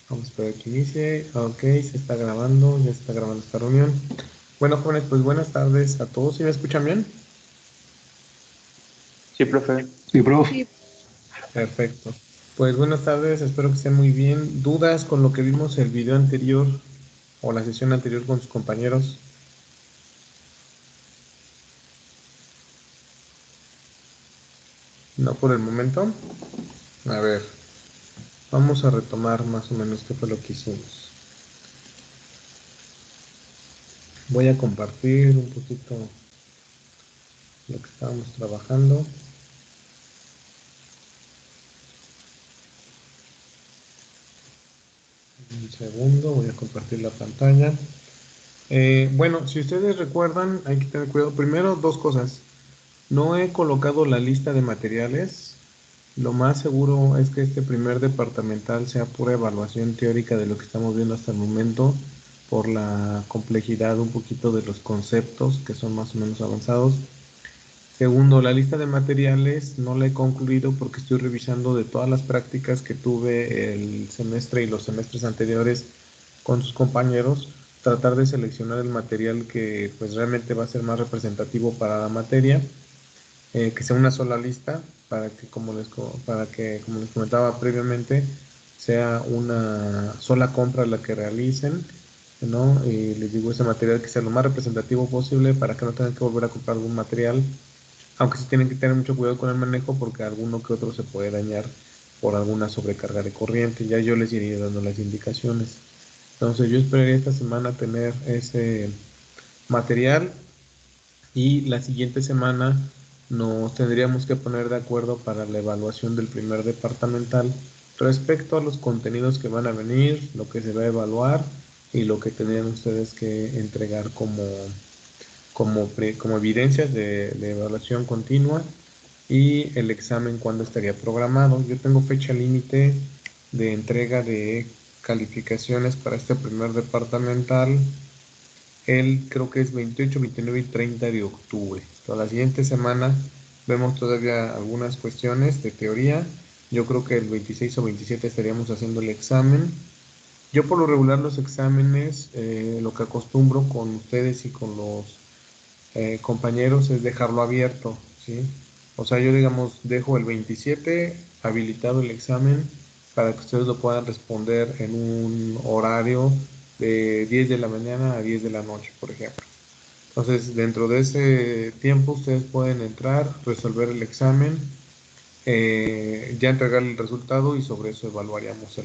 Vamos a esperar que inicie. Ok, se está grabando, ya se está grabando esta reunión. Bueno, jóvenes, pues buenas tardes a todos. ¿Sí me escuchan bien? Sí, profe. Sí, profe. Sí, Perfecto. Pues buenas tardes, espero que estén muy bien. ¿Dudas con lo que vimos el video anterior o la sesión anterior con sus compañeros? No por el momento. A ver, vamos a retomar más o menos qué fue lo que hicimos. Voy a compartir un poquito lo que estábamos trabajando. Un segundo, voy a compartir la pantalla. Bueno, si ustedes recuerdan, hay que tener cuidado. Primero, dos cosas. No he colocado la lista de materiales. Lo más seguro es que este primer departamental sea pura evaluación teórica de lo que estamos viendo hasta el momento, por la complejidad un poquito de los conceptos que son más o menos avanzados. Segundo, la lista de materiales no la he concluido porque estoy revisando de todas las prácticas que tuve el semestre y los semestres anteriores con sus compañeros, tratar de seleccionar el material que pues realmente va a ser más representativo para la materia, que sea una sola lista para que como les comentaba previamente, sea una sola compra la que realicen, ¿no? Y les digo, ese material que sea lo más representativo posible para que no tengan que volver a comprar algún material, aunque sí tienen que tener mucho cuidado con el manejo porque alguno que otro se puede dañar por alguna sobrecarga de corriente. Ya yo les iré dando las indicaciones. Entonces yo esperaría esta semana tener ese material y la siguiente semana nos tendríamos que poner de acuerdo para la evaluación del primer departamental respecto a los contenidos que van a venir, lo que se va a evaluar y lo que tendrían ustedes que entregar como evidencias de evaluación continua, y el examen cuando estaría programado. Yo tengo fecha límite de entrega de calificaciones para este primer departamental. Creo que es 28, 29 y 30 de octubre. Toda la siguiente semana vemos todavía algunas cuestiones de teoría. Yo creo que el 26 o 27 estaríamos haciendo el examen. Yo por lo regular los exámenes, lo que acostumbro con ustedes y con los compañeros es dejarlo abierto, ¿sí? O sea, yo digamos, dejo el 27 habilitado el examen para que ustedes lo puedan responder en un horario de 10 de la mañana a 10 de la noche, por ejemplo. Entonces, dentro de ese tiempo, ustedes pueden entrar, resolver el examen, ya entregar el resultado y sobre eso evaluaríamos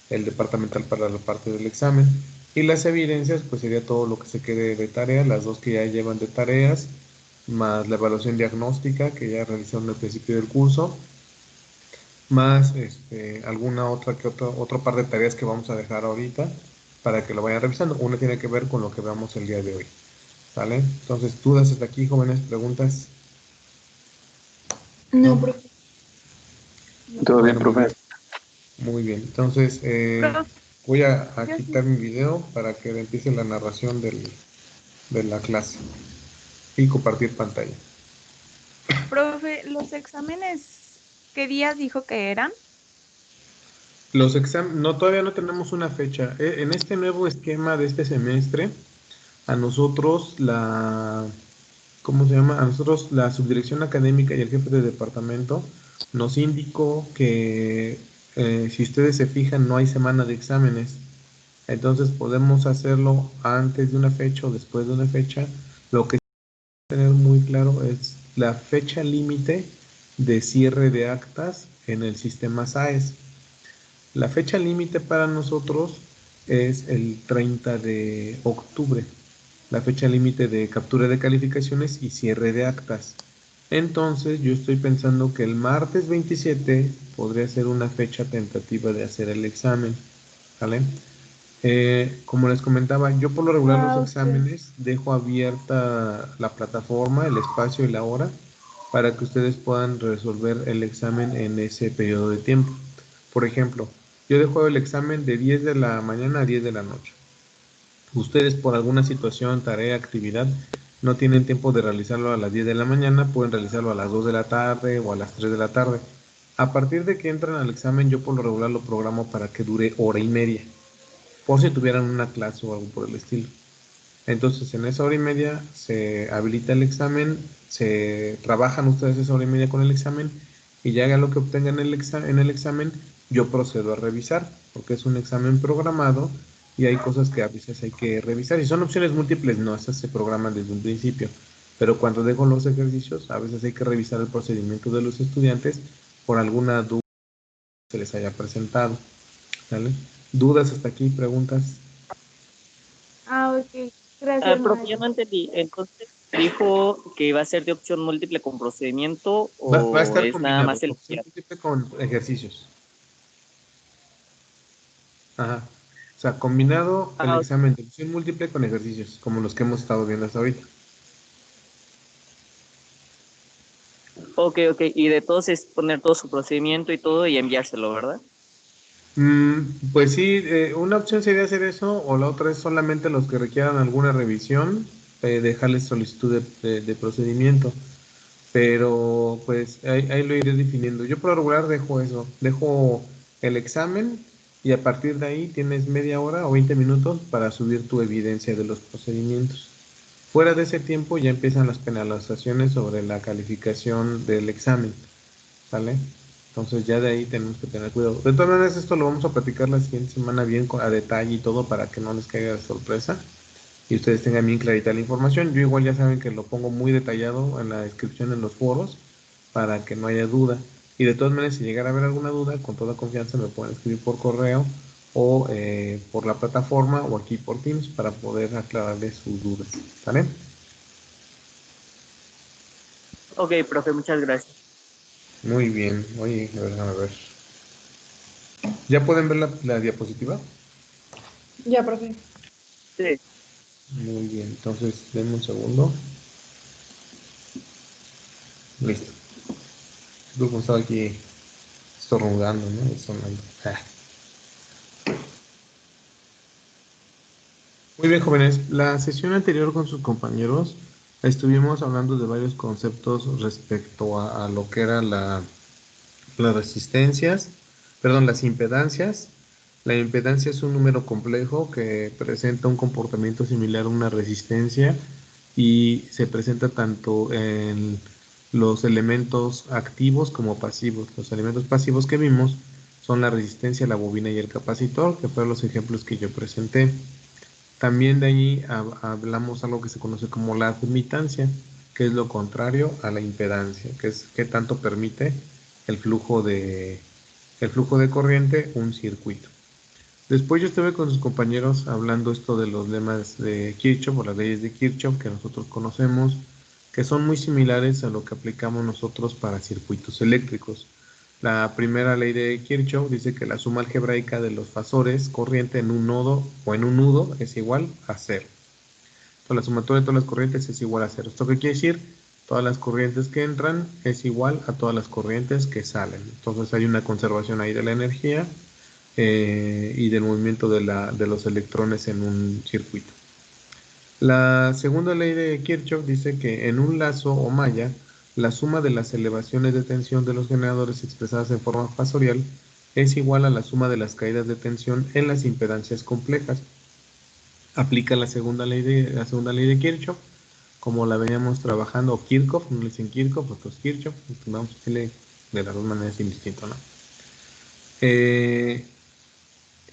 el departamental para la parte del examen. Y las evidencias, pues sería todo lo que se quede de tarea, las dos que ya llevan de tareas, más la evaluación diagnóstica que ya realizaron al principio del curso, más alguna otra que otro par de tareas que vamos a dejar ahorita para que lo vayan revisando. Una tiene que ver con lo que veamos el día de hoy. ¿Sale? Entonces, dudas hasta aquí, jóvenes, preguntas. no, ¿No? profe, no. Todo bien, Bueno, profe. muy bien. Entonces, Profe, voy a yo sí. quitar mi video para que empiece la narración de la clase y compartir pantalla. Profe, los exámenes, ¿qué días dijo que eran? Los exámenes, no, todavía no tenemos una fecha. En este nuevo esquema de este semestre, a nosotros ¿cómo se llama? A nosotros la subdirección académica y el jefe de departamento nos indicó que si ustedes se fijan no hay semana de exámenes. Entonces podemos hacerlo antes de una fecha o después de una fecha. Lo que tener muy claro es la fecha límite de cierre de actas en el sistema SAES. La fecha límite para nosotros es el 30 de octubre, la fecha límite de captura de calificaciones y cierre de actas. Entonces yo estoy pensando que el martes 27 podría ser una fecha tentativa de hacer el examen, ¿vale? Como les comentaba, yo por lo regular los Ah, ok. exámenes dejo abierta la plataforma, el espacio y la hora para que ustedes puedan resolver el examen en ese periodo de tiempo. Por ejemplo, yo dejo el examen de 10 de la mañana a 10 de la noche. Ustedes por alguna situación, tarea, actividad, no tienen tiempo de realizarlo a las 10 de la mañana, pueden realizarlo a las 2 de la tarde o a las 3 de la tarde. A partir de que entran al examen, yo por lo regular lo programo para que dure hora y media, por si tuvieran una clase o algo por el estilo. Entonces, en esa hora y media se habilita el examen, se trabajan ustedes esa hora y media con el examen y ya lo que obtengan en el examen, yo procedo a revisar, porque es un examen programado y hay cosas que a veces hay que revisar. Y son opciones múltiples, no, esas se programan desde un principio. Pero cuando dejo los ejercicios, a veces hay que revisar el procedimiento de los estudiantes por alguna duda que se les haya presentado. ¿Vale? ¿Dudas hasta aquí? ¿Preguntas? Ah, ok. Gracias, Profe, yo maestro. no entendí. Entonces, ¿dijo que iba a ser de opción múltiple con procedimiento Va a o estar es nada combinado, más el opción múltiple con ejercicios. Ajá. O sea, combinado el Ah, examen de opción múltiple con ejercicios, como los que hemos estado viendo hasta ahorita. ok, ok. Y de todos es poner todo su procedimiento y todo y enviárselo, ¿verdad? Pues sí, una opción sería hacer eso, o la otra es solamente los que requieran alguna revisión, dejarles solicitud de procedimiento. Pero pues ahí lo iré definiendo. Yo por lo regular dejo eso, dejo el examen y a partir de ahí tienes media hora o 20 minutos para subir tu evidencia de los procedimientos. Fuera de ese tiempo ya empiezan las penalizaciones sobre la calificación del examen, ¿vale? Entonces ya de ahí tenemos que tener cuidado. De todas maneras, esto lo vamos a platicar la siguiente semana bien a detalle y todo para que no les caiga de sorpresa y ustedes tengan bien clarita la información. Yo igual ya saben que lo pongo muy detallado en la descripción en los foros para que no haya duda. Y de todas maneras, si llegara a haber alguna duda, con toda confianza me pueden escribir por correo o por la plataforma o aquí por Teams para poder aclararles sus dudas. ¿Vale? Ok, profe, muchas gracias. Muy bien. Oye, a ver, déjame ver. ¿Ya pueden ver la diapositiva? Ya, profe. Sí. Muy bien. Entonces, denme un segundo. Listo. Luego estaba aquí estornudando, ¿no? Y sonando. Ah. Muy bien, jóvenes. La sesión anterior con sus compañeros estuvimos hablando de varios conceptos respecto a lo que eran las resistencias, perdón, las impedancias. La impedancia es un número complejo que presenta un comportamiento similar a una resistencia y se presenta tanto en los elementos activos como pasivos. Los elementos pasivos que vimos son la resistencia, la bobina y el capacitor, que fueron los ejemplos que yo presenté. También de ahí hablamos algo que se conoce como la admitancia, que es lo contrario a la impedancia, que es qué tanto permite el flujo el flujo de corriente un circuito. Después yo estuve con sus compañeros hablando esto de los lemas de Kirchhoff o las leyes de Kirchhoff que nosotros conocemos, que son muy similares a lo que aplicamos nosotros para circuitos eléctricos. La primera ley de Kirchhoff dice que la suma algebraica de los fasores corriente en un nodo o en un nudo es igual a cero. Entonces, la sumatoria de todas las corrientes es igual a cero. ¿Esto qué quiere decir? Todas las corrientes que entran es igual a todas las corrientes que salen. Entonces hay una conservación ahí de la energía y del movimiento de los electrones en un circuito. La segunda ley de Kirchhoff dice que en un lazo o malla, la suma de las elevaciones de tensión de los generadores expresadas en forma fasorial es igual a la suma de las caídas de tensión en las impedancias complejas. Aplica la segunda ley de Kirchhoff, como la veníamos trabajando, o Kirchhoff, no le dicen Kirchhoff, otros Kirchhoff, vamos a decirle de las dos maneras indistinto, ¿no?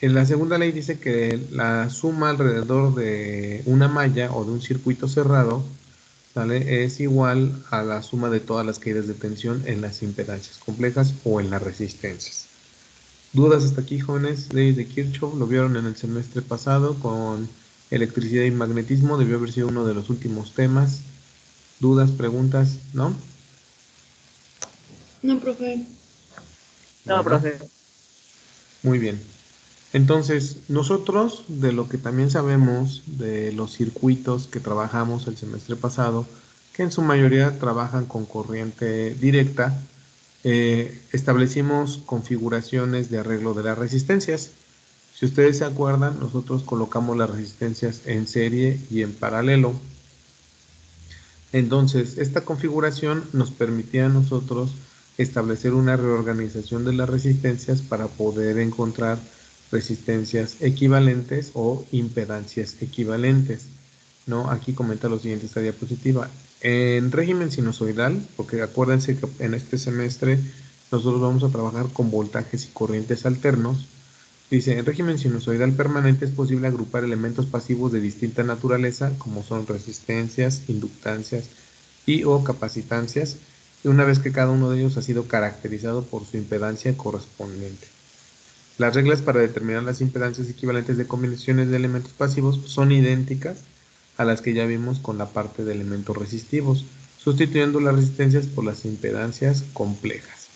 En la segunda ley dice que la suma alrededor de una malla o de un circuito cerrado, ¿vale? Es igual a la suma de todas las caídas de tensión en las impedancias complejas o en las resistencias. ¿Dudas hasta aquí, jóvenes? Leyes de Kirchhoff, lo vieron en el semestre pasado con electricidad y magnetismo, debió haber sido uno de los últimos temas. ¿Dudas, preguntas? ¿No? No, profe. No, Bueno, profe. muy bien. Entonces, nosotros, de lo que también sabemos de los circuitos que trabajamos el semestre pasado, que en su mayoría trabajan con corriente directa, establecimos configuraciones de arreglo de las resistencias. Si ustedes se acuerdan, nosotros colocamos las resistencias en serie y en paralelo. Entonces, esta configuración nos permitía a nosotros establecer una reorganización de las resistencias para poder encontrar resistencias equivalentes o impedancias equivalentes, ¿no? Aquí comenta lo siguiente esta diapositiva. En régimen sinusoidal, porque acuérdense que en este semestre nosotros vamos a trabajar con voltajes y corrientes alternos. Dice, en régimen sinusoidal permanente es posible agrupar elementos pasivos de distinta naturaleza, como son resistencias, inductancias y o capacitancias, y una vez que cada uno de ellos ha sido caracterizado por su impedancia correspondiente. Las reglas para determinar las impedancias equivalentes de combinaciones de elementos pasivos son idénticas a las que ya vimos con la parte de elementos resistivos, sustituyendo las resistencias por las impedancias complejas.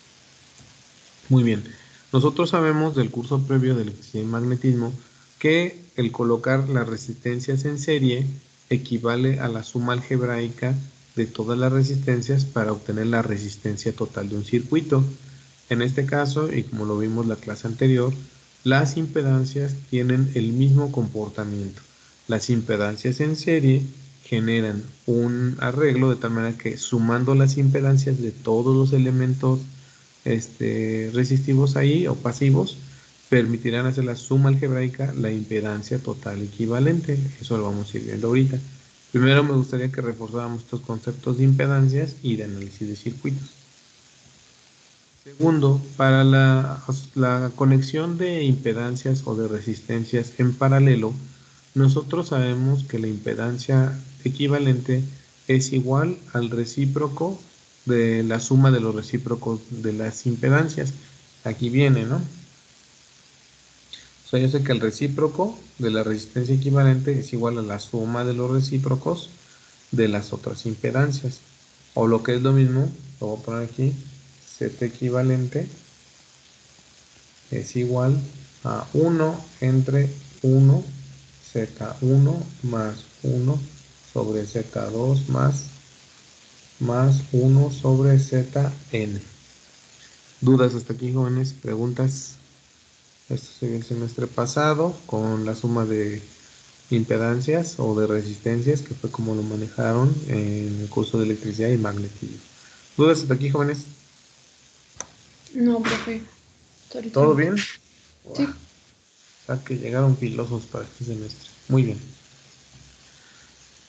Muy bien, nosotros sabemos del curso previo de electricidad y magnetismo que el colocar las resistencias en serie equivale a la suma algebraica de todas las resistencias para obtener la resistencia total de un circuito. En este caso, y como lo vimos la clase anterior, las impedancias tienen el mismo comportamiento. Las impedancias en serie generan un arreglo de tal manera que sumando las impedancias de todos los elementos resistivos ahí o pasivos, permitirán hacer la suma algebraica, la impedancia total equivalente. Eso lo vamos a ir viendo ahorita. Primero me gustaría que reforzáramos estos conceptos de impedancias y de análisis de circuitos. Segundo, para la conexión de impedancias o de resistencias en paralelo, nosotros sabemos que la impedancia equivalente es igual al recíproco de la suma de los recíprocos de las impedancias. Aquí viene, ¿no? O sea, yo sé que el recíproco de la resistencia equivalente es igual a la suma de los recíprocos de las otras impedancias. O lo que es lo mismo, lo voy a poner aquí, Z equivalente es igual a 1 entre 1 Z1 más 1 sobre Z2 más 1 sobre Zn. ¿Dudas hasta aquí, jóvenes? ¿Preguntas? Esto se vio el semestre pasado con la suma de impedancias o de resistencias, que fue como lo manejaron en el curso de electricidad y magnetismo. ¿Dudas hasta aquí, jóvenes? No, profe. Ahorita ¿Todo no. bien? Sí. O sea, que llegaron filosos para este semestre. Muy bien.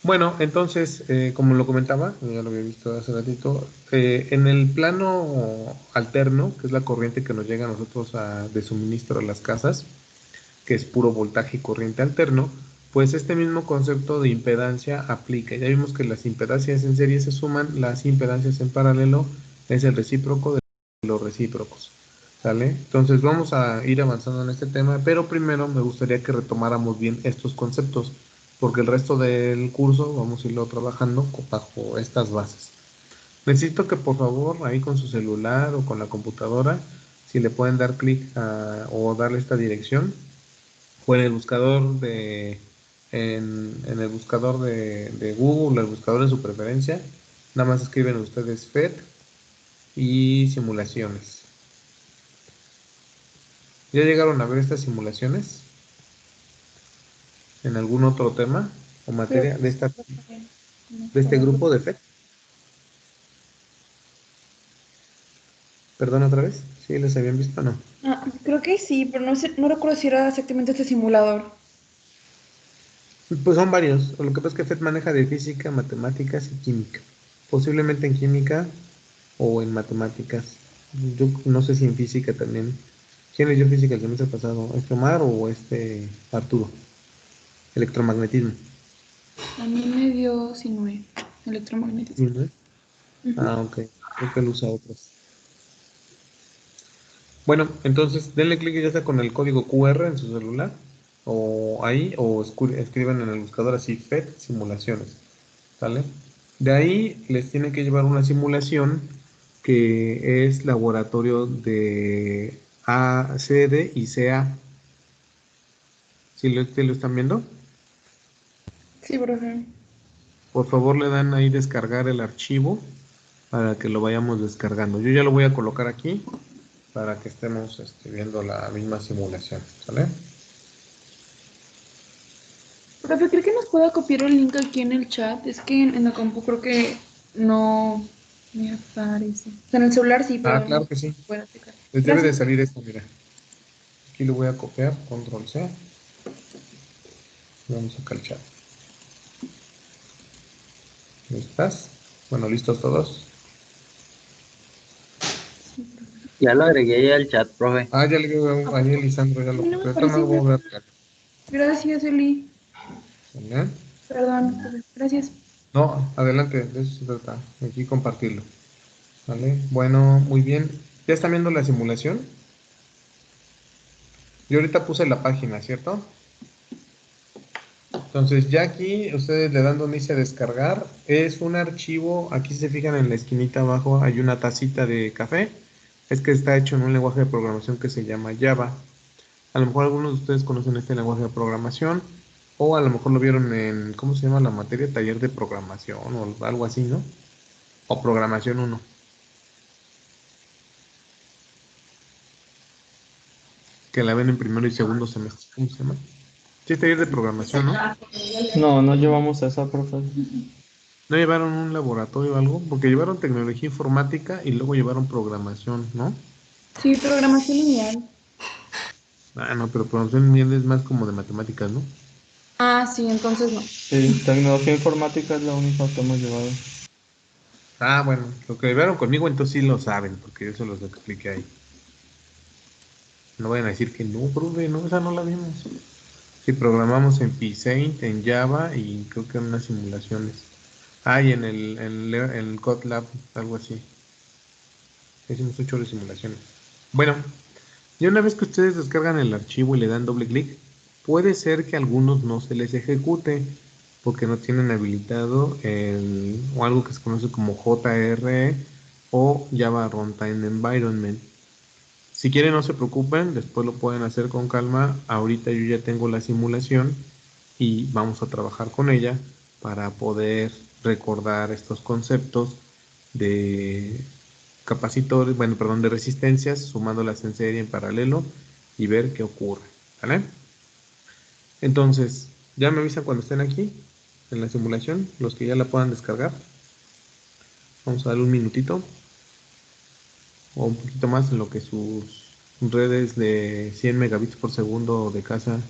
Bueno, entonces, como lo comentaba, ya lo había visto hace ratito, en el plano alterno, que es la corriente que nos llega a nosotros de suministro a las casas, que es puro voltaje y corriente alterno, pues este mismo concepto de impedancia aplica. Ya vimos que las impedancias en serie se suman, las impedancias en paralelo es el recíproco de los recíprocos. ¿Sale? Entonces vamos a ir avanzando en este tema, pero primero me gustaría que retomáramos bien estos conceptos, porque el resto del curso vamos a irlo trabajando bajo estas bases. Necesito que por favor ahí con su celular o con la computadora, si le pueden dar clic o darle esta dirección, o en el buscador en el buscador de Google, el buscador de su preferencia, nada más escriben ustedes FED y simulaciones. ¿Ya llegaron a ver estas simulaciones en algún otro tema o materia de este grupo de FED? Perdón otra vez, ¿sí les habían visto o no? Ah, creo que sí, pero no sé, no recuerdo si era exactamente este simulador. Pues son varios. Lo que pasa es que FED maneja de física, matemáticas y química. Posiblemente en química o en matemáticas. Yo no sé si en física también. ¿Quién leyó física el semestre pasado? ¿Este Omar o este Arturo? Electromagnetismo. A mí me dio Sinue, ¿Sí, electromagnetismo. no? Ujú. Ah, ok. Creo que él usa otras. Bueno, entonces denle clic ya sea con el código QR en su celular o ahí o escriban en el buscador así FED simulaciones. ¿Sale? De ahí les tiene que llevar una simulación que es laboratorio de ACD y CA. ¿Sí lo están viendo? Sí, profe. Por favor le dan ahí descargar el archivo para que lo vayamos descargando. Yo ya lo voy a colocar aquí para que estemos viendo la misma simulación. ¿Sale? Profe, ¿cree que nos pueda copiar el link aquí en el chat? Es que en la compu creo que no. Me aparece. O sea, en el celular sí, pero Claro no que sí. puedo checar. Les debe de Gracias. salir esto, mira. Aquí lo voy a copiar, control C. Vamos acá al chat. ¿Estás? Bueno, listos todos. Ya lo agregué ya al chat, profe. Ya le digo ¿A a poco? Lisandro, ya A lo mí no me copié. Ahorita no aparece lo voy a nada. volver a pegar. Gracias, Eli. ¿Vale? Perdón, profe. Gracias. No, adelante, de eso se trata. Aquí compartirlo. ¿Vale? Bueno, muy bien. ¿Ya están viendo la simulación? Yo ahorita puse la página, ¿cierto? Entonces, ya aquí ustedes le dan donde dice descargar. Es un archivo, aquí si se fijan en la esquinita abajo, hay una tacita de café. Es que está hecho en un lenguaje de programación que se llama Java. A lo mejor algunos de ustedes conocen este lenguaje de programación, o a lo mejor lo vieron en, ¿cómo se llama la materia? Taller de programación o algo así, ¿no? O programación uno, que la ven en primero y segundo semestre. ¿Cómo se llama? Sí, taller de programación, ¿no? No, no llevamos esa, profe. ¿No llevaron un laboratorio o algo? Porque llevaron tecnología informática y luego llevaron programación, ¿no? Sí, programación lineal. No, pero programación bien es más como de matemáticas, ¿no? Ah, sí, entonces no. Sí, tecnología informática es la única que hemos llevado. Bueno, lo que llevaron conmigo entonces sí lo saben, porque yo se los expliqué ahí. No vayan a decir que no, profe, no, esa no la vimos. Sí, programamos en Psaint, en Java y creo que en unas simulaciones. Y en el Kotlab, algo así. Hicimos 8 horas de simulaciones. Bueno, y una vez que ustedes descargan el archivo y le dan doble clic, puede ser que a algunos no se les ejecute porque no tienen habilitado o algo que se conoce como JRE o Java Runtime Environment. Si quieren, no se preocupen, después lo pueden hacer con calma. Ahorita yo ya tengo la simulación y vamos a trabajar con ella para poder recordar estos conceptos de capacitores, bueno, perdón, de resistencias, sumándolas en serie en paralelo y ver qué ocurre, ¿vale? Entonces, ya me avisan cuando estén aquí en la simulación, los que ya la puedan descargar. Vamos a darle un minutito o un poquito más en lo que sus redes de 100 megabits por segundo de casa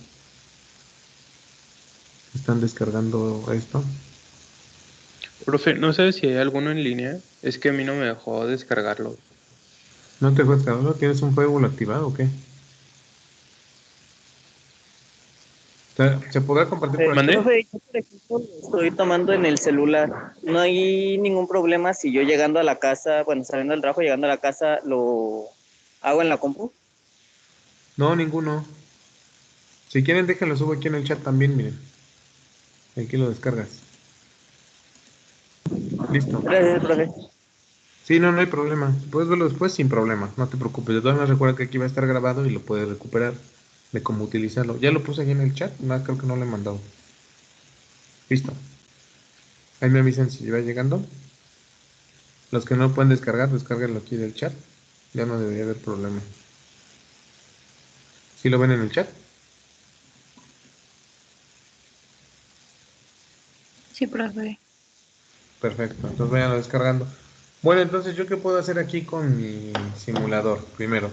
están descargando esto. Profe, no sé si hay alguno en línea. Es que a mí no me dejó descargarlo. ¿No te fue descargado? ¿Tienes un firewall activado o qué? ¿Se podrá compartir por aquí? ¿Mandé? Profe, yo por ejemplo lo estoy tomando en el celular. No hay ningún problema si yo llegando a la casa, bueno, saliendo del trabajo, llegando a la casa, lo hago en la compu. No, ninguno. Si quieren, déjenlo, subo aquí en el chat también, miren. Aquí lo descargas. Listo. Gracias, profe. Sí, no, no hay problema. Puedes verlo después sin problema. No te preocupes. De todas maneras, recuerda que aquí va a estar grabado y lo puedes recuperar de cómo utilizarlo. Ya lo puse aquí en el chat. No, creo que no lo he mandado. Listo. Ahí me avisan si va llegando. Los que no pueden descargar, descárguenlo aquí del chat. Ya no debería haber problema. ¿Sí lo ven en el chat? Sí, profe. Perfecto. Entonces vayan descargando. Bueno, entonces, ¿yo qué puedo hacer aquí con mi simulador? Primero,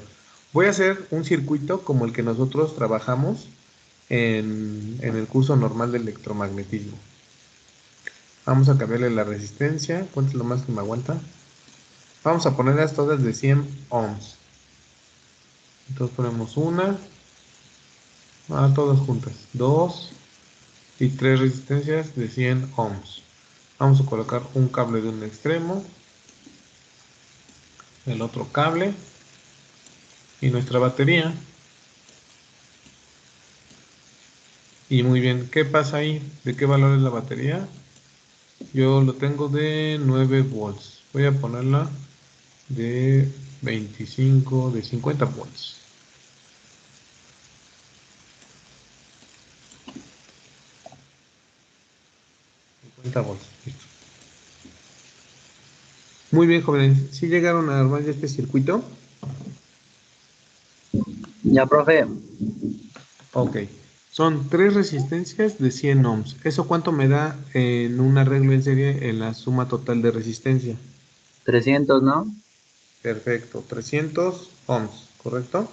voy a hacer un circuito como el que nosotros trabajamos en el curso normal de electromagnetismo. Vamos a cambiarle la resistencia. ¿Cuánto es lo más que me aguanta? Vamos a ponerlas todas de 100 ohms. Entonces ponemos una, todas juntas, dos y tres resistencias de 100 ohms. Vamos a colocar un cable de un extremo, el otro cable y nuestra batería. Y muy bien, ¿qué pasa ahí? ¿De qué valor es la batería? Yo lo tengo de 9 volts. Voy a ponerla de 25, de 50 volts. 50 volts. Listo. Muy bien, jóvenes. ¿Sí llegaron a armar ya este circuito? Ya, profe. Ok. Son tres resistencias de 100 ohms. ¿Eso cuánto me da en un arreglo en serie en la suma total de resistencia? 300, ¿no? Perfecto, 300 ohms, ¿correcto?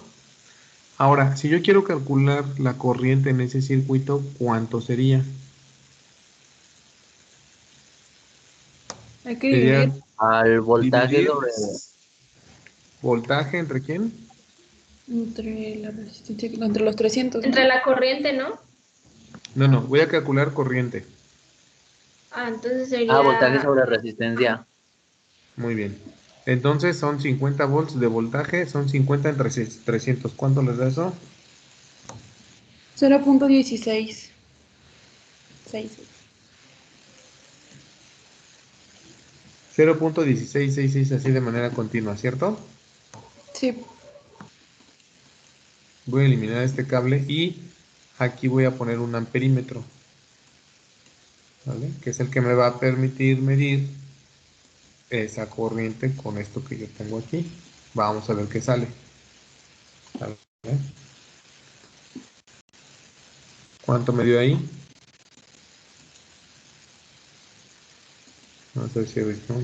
Ahora, si yo quiero calcular la corriente en ese circuito, ¿cuánto sería? Hay que Sería dividir. Al voltaje dividir sobre... voltaje entre quién. Entre la resistencia, entre los 300, ¿no? Entre la corriente, ¿no? No, no, voy a calcular corriente. Ah, entonces voltaje sería sobre resistencia. Muy bien. Entonces son 50 volts de voltaje, son 50 entre 300. ¿Cuánto les da eso? 0.16. 6. 0.1666 así de manera continua, ¿cierto? Sí. Voy a eliminar este cable y aquí voy a poner un amperímetro, ¿vale? Que es el que me va a permitir medir esa corriente con esto que yo tengo aquí. Vamos a ver qué sale. ¿Vale? ¿Cuánto me dio ahí? Vamos a ver si he visto. No.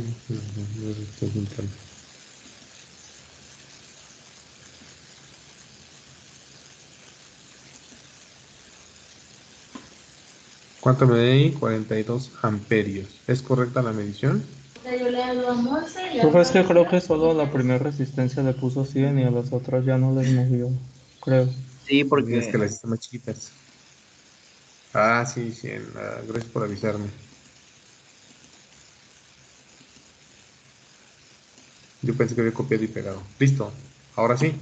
¿Cuánto me dio ahí? 42 amperios. ¿Es correcta la medición? yo le hablo a Monse y Profe, es que creo que a solo la primera resistencia le puso 100 y a las otras ya no les movió, creo. Sí, Es que porque las hice más chiquitas. Ah, sí, 100. Gracias por avisarme. Yo pensé que había copiado y pegado. Listo. Ahora sí.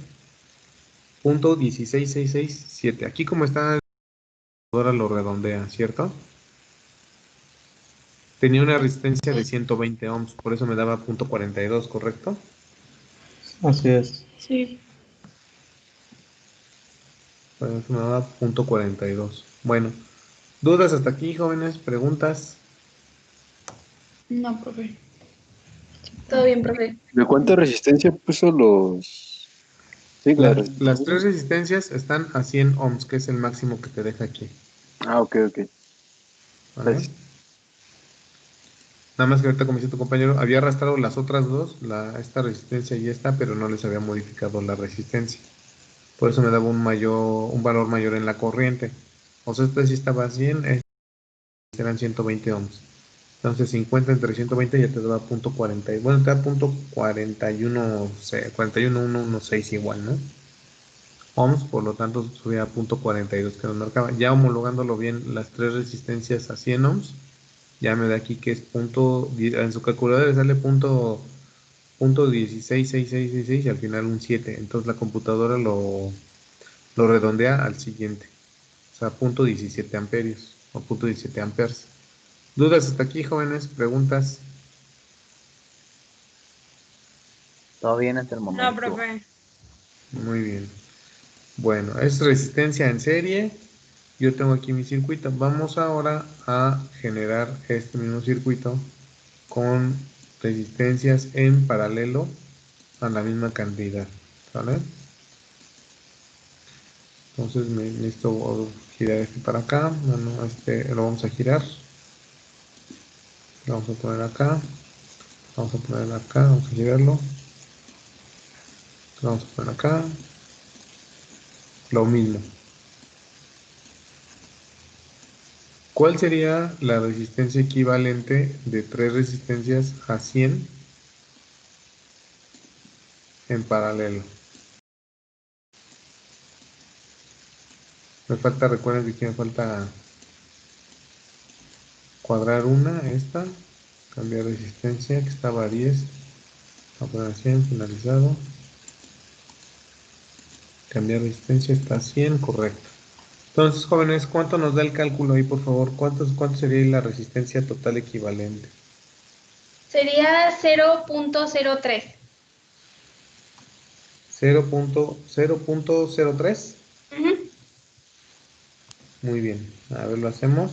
Punto 16667. Aquí como está, ahora lo redondea, ¿cierto? Tenía una resistencia de 120 ohms, por eso me daba punto 42, ¿correcto? Así es. Sí. Por eso me daba punto 42. Bueno, ¿dudas hasta aquí, jóvenes? ¿Preguntas? No, profe. todo bien, profe. ¿De cuánta resistencia puso los... Sí, la Las resistencia? tres resistencias están a 100 ohms, que es el máximo que te deja aquí. Ah, ok, ok. ¿Vale? Gracias. Nada más que ahorita, como dice tu compañero, había arrastrado las otras dos, esta resistencia y esta, pero no les había modificado la resistencia. Por eso me daba un valor mayor en la corriente. O sea, esta sí estaba a 100, eran 120 ohms. Entonces 50 entre 120 ya te daba punto 40. Bueno, te da punto 41, 41,116 igual, ¿no? Ohms, por lo tanto subía a punto 42 que nos marcaba. Ya homologándolo bien las tres resistencias a 100 ohms, ya me da aquí que es en su calculadora le sale punto 166666 y al final un 7. Entonces la computadora lo redondea al siguiente. O sea, punto 17 amperios o punto 17 amperes. ¿Dudas hasta aquí, jóvenes? ¿Preguntas? todo bien hasta el No, momento. profe. Muy bien. Bueno, es resistencia en serie. Yo tengo aquí mi circuito. Vamos ahora a generar este mismo circuito con resistencias en paralelo a la misma cantidad. ¿Vale? Entonces necesito girar este para acá. Bueno, este lo vamos a girar. Lo vamos a poner acá. Vamos a poner acá. Vamos a girarlo. Lo vamos a poner acá. Lo mismo. ¿Cuál sería la resistencia equivalente de tres resistencias a 100 en paralelo? Me falta, recuerden que aquí me falta cuadrar esta, cambiar resistencia, que estaba a 10, a poner a 100, finalizado. Cambiar resistencia, está a 100, correcto. Entonces, jóvenes, ¿cuánto nos da el cálculo ahí, por favor? ¿Cuánto sería la resistencia total equivalente? Sería 0.03. 0.003. Ujú. Muy bien, a ver, lo hacemos.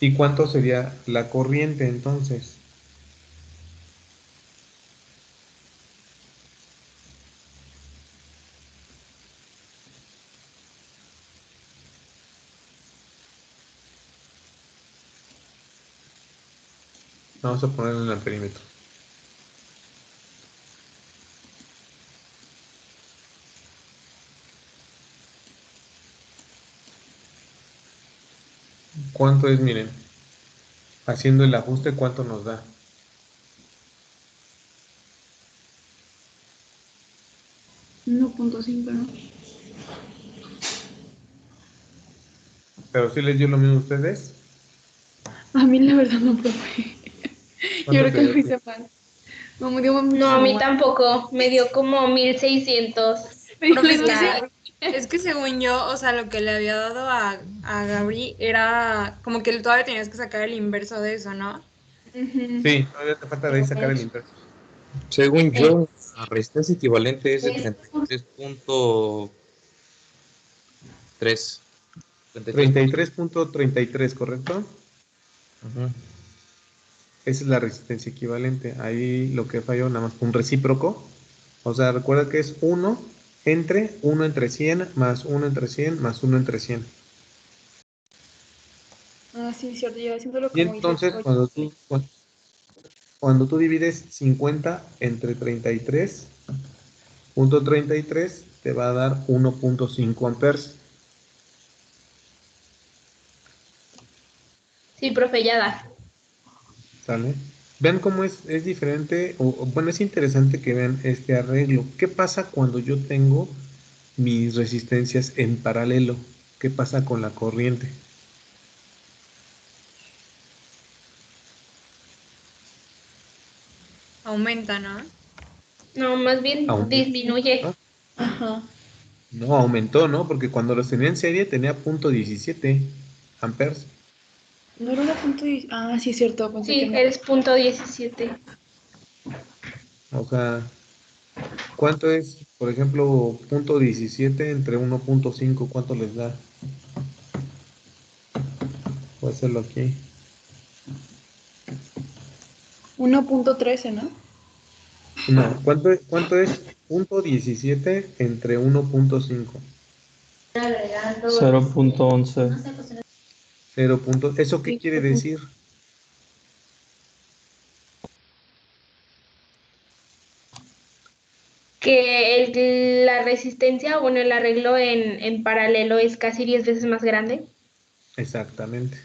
¿Y cuánto sería la corriente entonces? Vamos a ponerlo en el perímetro. ¿Cuánto es? Miren, haciendo el ajuste, ¿cuánto nos da? 1.5, ¿no? Pero si les dio lo mismo a ustedes. A mí la verdad no, profe. Yo ¿Cuánto creo te que lo dio? hice mal. No, me dio No, a muchísimo mí mal. tampoco. Me dio como 1600. Profe, es que, La- es que según yo, o sea, lo que le había dado a Gabri era como que todavía tenías que sacar el inverso de eso, ¿no? Ujú. Sí, todavía te falta de ahí sacar el inverso. Según eh, yo, la resistencia equivalente es de es 33.3. 33.33, ¿correcto? Ujú. Esa es la resistencia equivalente. Ahí lo que falló nada más fue un recíproco. O sea, recuerda que es 1 entre 100 más 1 entre 100 más 1 entre 100. Ah, sí, cierto. Yo haciéndolo Y como hice entonces, hoy. cuando tú divides 50 entre 33.33, te va a dar 1.5 amperes. Sí, profe, ya da. ¿Sale? Vean cómo es diferente, bueno, es interesante que vean este arreglo. ¿Qué pasa cuando yo tengo mis resistencias en paralelo? ¿Qué pasa con la corriente? Aumenta, ¿no? No, más bien Aumenta, disminuye. ¿no? Ajá. No, aumentó, ¿no? Porque cuando los tenía en serie tenía .17 amperes. No era 1.10. Ah, sí, cierto. Pensé que Sí, no. eres .17. O sea, ¿cuánto es, por ejemplo, .17 entre 1.5? ¿Cuánto les da? Voy a hacerlo aquí. 1.13, ¿no? No, ¿cuánto es .17 entre 1.5? 0.11. 0 puntos. ¿Eso qué Sí, quiere decir? Que la resistencia, bueno, el arreglo en paralelo es casi 10 veces más grande. Exactamente.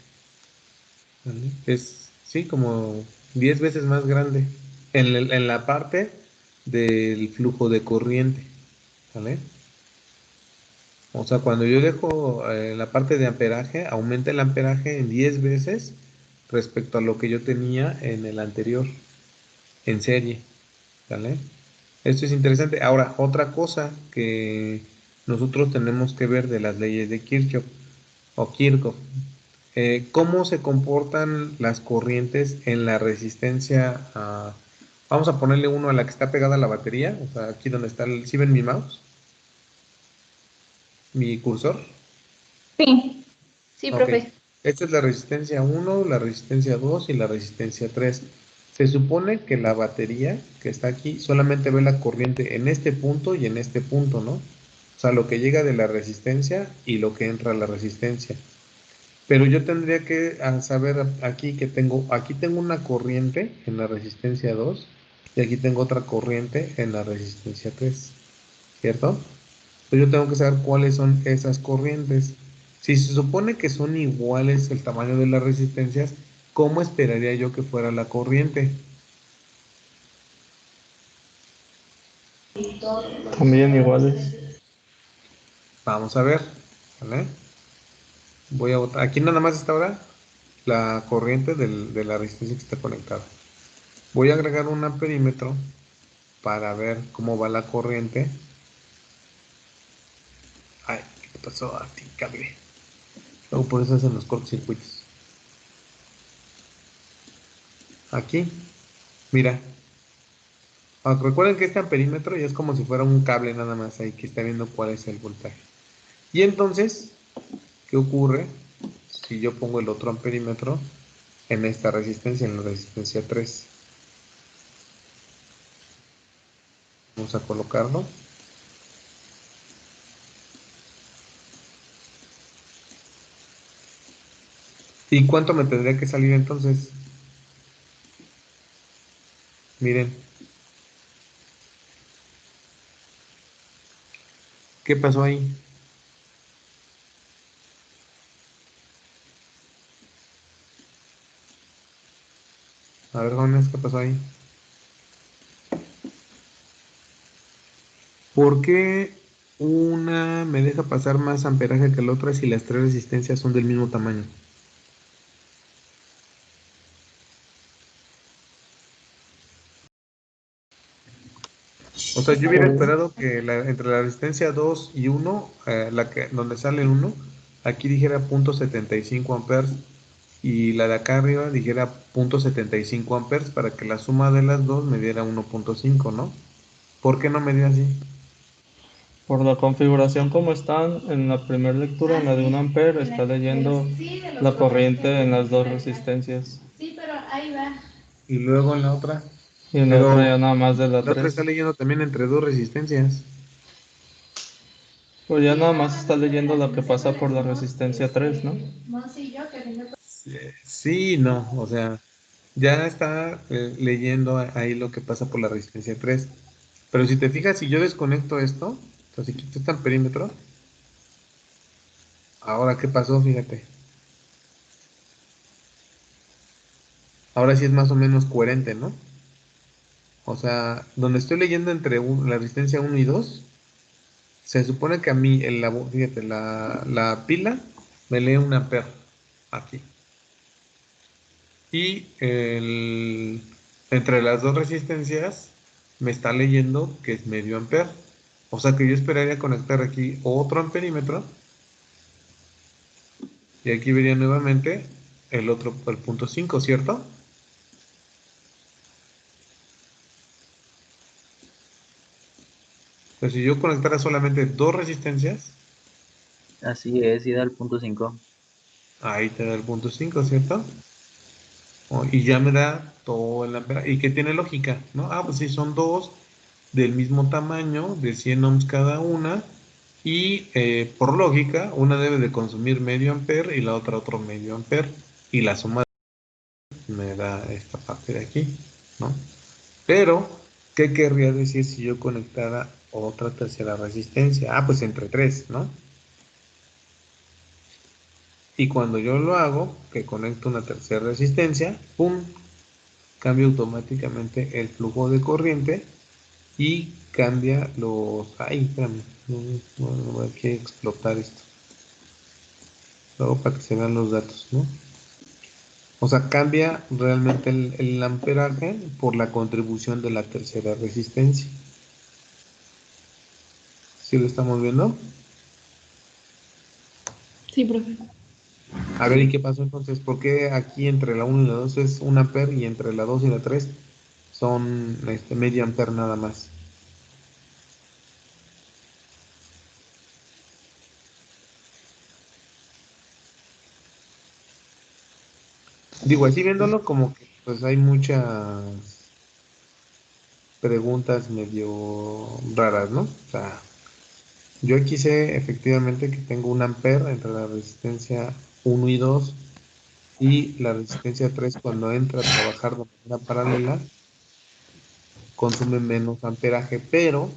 ¿Vale? Es, sí, como 10 veces más grande en la parte del flujo de corriente. ¿Vale? O sea, cuando yo dejo la parte de amperaje, aumenta el amperaje en 10 veces respecto a lo que yo tenía en el anterior, en serie. ¿Vale? Esto es interesante. Ahora, otra cosa que nosotros tenemos que ver de las leyes de Kirchhoff o Kirchhoff, cómo se comportan las corrientes en la resistencia a... Vamos a ponerle uno a la que está pegada a la batería, o sea, aquí donde está el... ¿Sí ven mi mouse? Mi cursor. Sí. Sí, Ok. profe. Esta es la resistencia 1, la resistencia 2 y la resistencia 3. Se supone que la batería que está aquí solamente ve la corriente en este punto y en este punto, ¿no? O sea, lo que llega de la resistencia y lo que entra a la resistencia. Pero yo tendría que saber aquí tengo una corriente en la resistencia 2 y aquí tengo otra corriente en la resistencia 3, ¿cierto? Entonces yo tengo que saber cuáles son esas corrientes. Si se supone que son iguales el tamaño de las resistencias, ¿cómo esperaría yo que fuera la corriente? También iguales. Vamos a ver, ¿vale? Voy a botar, aquí nada más está ahora la corriente de la resistencia que está conectada. Voy a agregar un amperímetro para ver cómo va la corriente. Ay, ¿qué pasó a ti, cable? Luego por eso hacen los cortocircuitos. Aquí, mira. Recuerden que este amperímetro ya es como si fuera un cable nada más ahí que está viendo cuál es el voltaje. Y entonces, ¿qué ocurre si yo pongo el otro amperímetro en esta resistencia, en la resistencia 3? Vamos a colocarlo. ¿Y cuánto me tendría que salir entonces? Miren, ¿qué pasó ahí? A ver, jóvenes, ¿qué pasó ahí? ¿Por qué una me deja pasar más amperaje que la otra si las tres resistencias son del mismo tamaño? O sea, yo hubiera esperado que entre la resistencia 2 y 1, donde sale el 1, aquí dijera 0.75 amperes y la de acá arriba dijera 0.75 amperes para que la suma de las dos me diera 1.5, ¿no? ¿Por qué no me dio así? Por la configuración como están, en la primera lectura, en la de 1 ampere, está leyendo la corriente en las dos resistencias. Sí, pero ahí va. Y luego en la otra, Y en la pero otra ya nada más de la la otra está 3. leyendo también entre dos resistencias. Pues ya nada más está leyendo lo que pasa por la resistencia 3, ¿no? Sí, no, o sea, ya está leyendo ahí lo que pasa por la resistencia 3. Pero si te fijas, si yo desconecto esto, entonces si quito este amperímetro, ahora ¿qué pasó? Fíjate. Ahora sí es más o menos coherente, ¿no? O sea, donde estoy leyendo entre la resistencia 1 y 2, se supone que a mí, fíjate, la pila me lee un ampere aquí. Y entre las dos resistencias me está leyendo que es medio ampere. O sea que yo esperaría conectar aquí otro amperímetro y aquí vería nuevamente el punto 5, ¿cierto? Pues si yo conectara solamente dos resistencias, Así es, y da el punto 5. ahí te da el punto 5, ¿cierto? Y ya me da todo el amperaje. Y que tiene lógica, ¿no? Ah, pues sí, son dos del mismo tamaño, de 100 ohms cada una. Y por lógica, una debe de consumir medio ampere y la otra otro medio ampere. Y la suma me da esta parte de aquí, ¿no? Pero, ¿qué querría decir si yo conectara otra tercera resistencia? Ah, pues entre tres, ¿no? Y cuando yo lo hago, que conecto una tercera resistencia, ¡pum! Cambia automáticamente el flujo de corriente y cambia los... Ay, espérame, no hay que explotar esto. Luego para que se vean los datos, ¿no? O sea, cambia realmente el amperaje por la contribución de la tercera resistencia. ¿Sí lo estamos viendo? Sí, profe. A ver, ¿y qué pasó entonces? ¿Por qué aquí entre la 1 y la 2 es 1 ampere y entre la 2 y la 3 son medio ampere nada más? Digo, así viéndolo como que pues hay muchas preguntas medio raras, ¿no? O sea, yo aquí sé efectivamente que tengo un ampere entre la resistencia 1 y 2 y la resistencia 3 cuando entra a trabajar de manera paralela consume menos amperaje, pero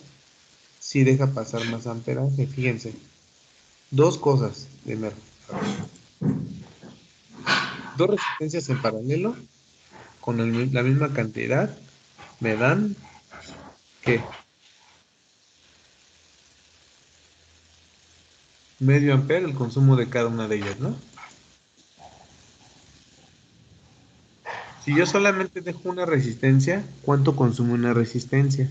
sí deja pasar más amperaje. Fíjense, dos cosas. Primero, dos resistencias en paralelo con la misma cantidad me dan ¿qué? Medio ampere el consumo de cada una de ellas, ¿no? Si yo solamente dejo una resistencia, ¿cuánto consume una resistencia?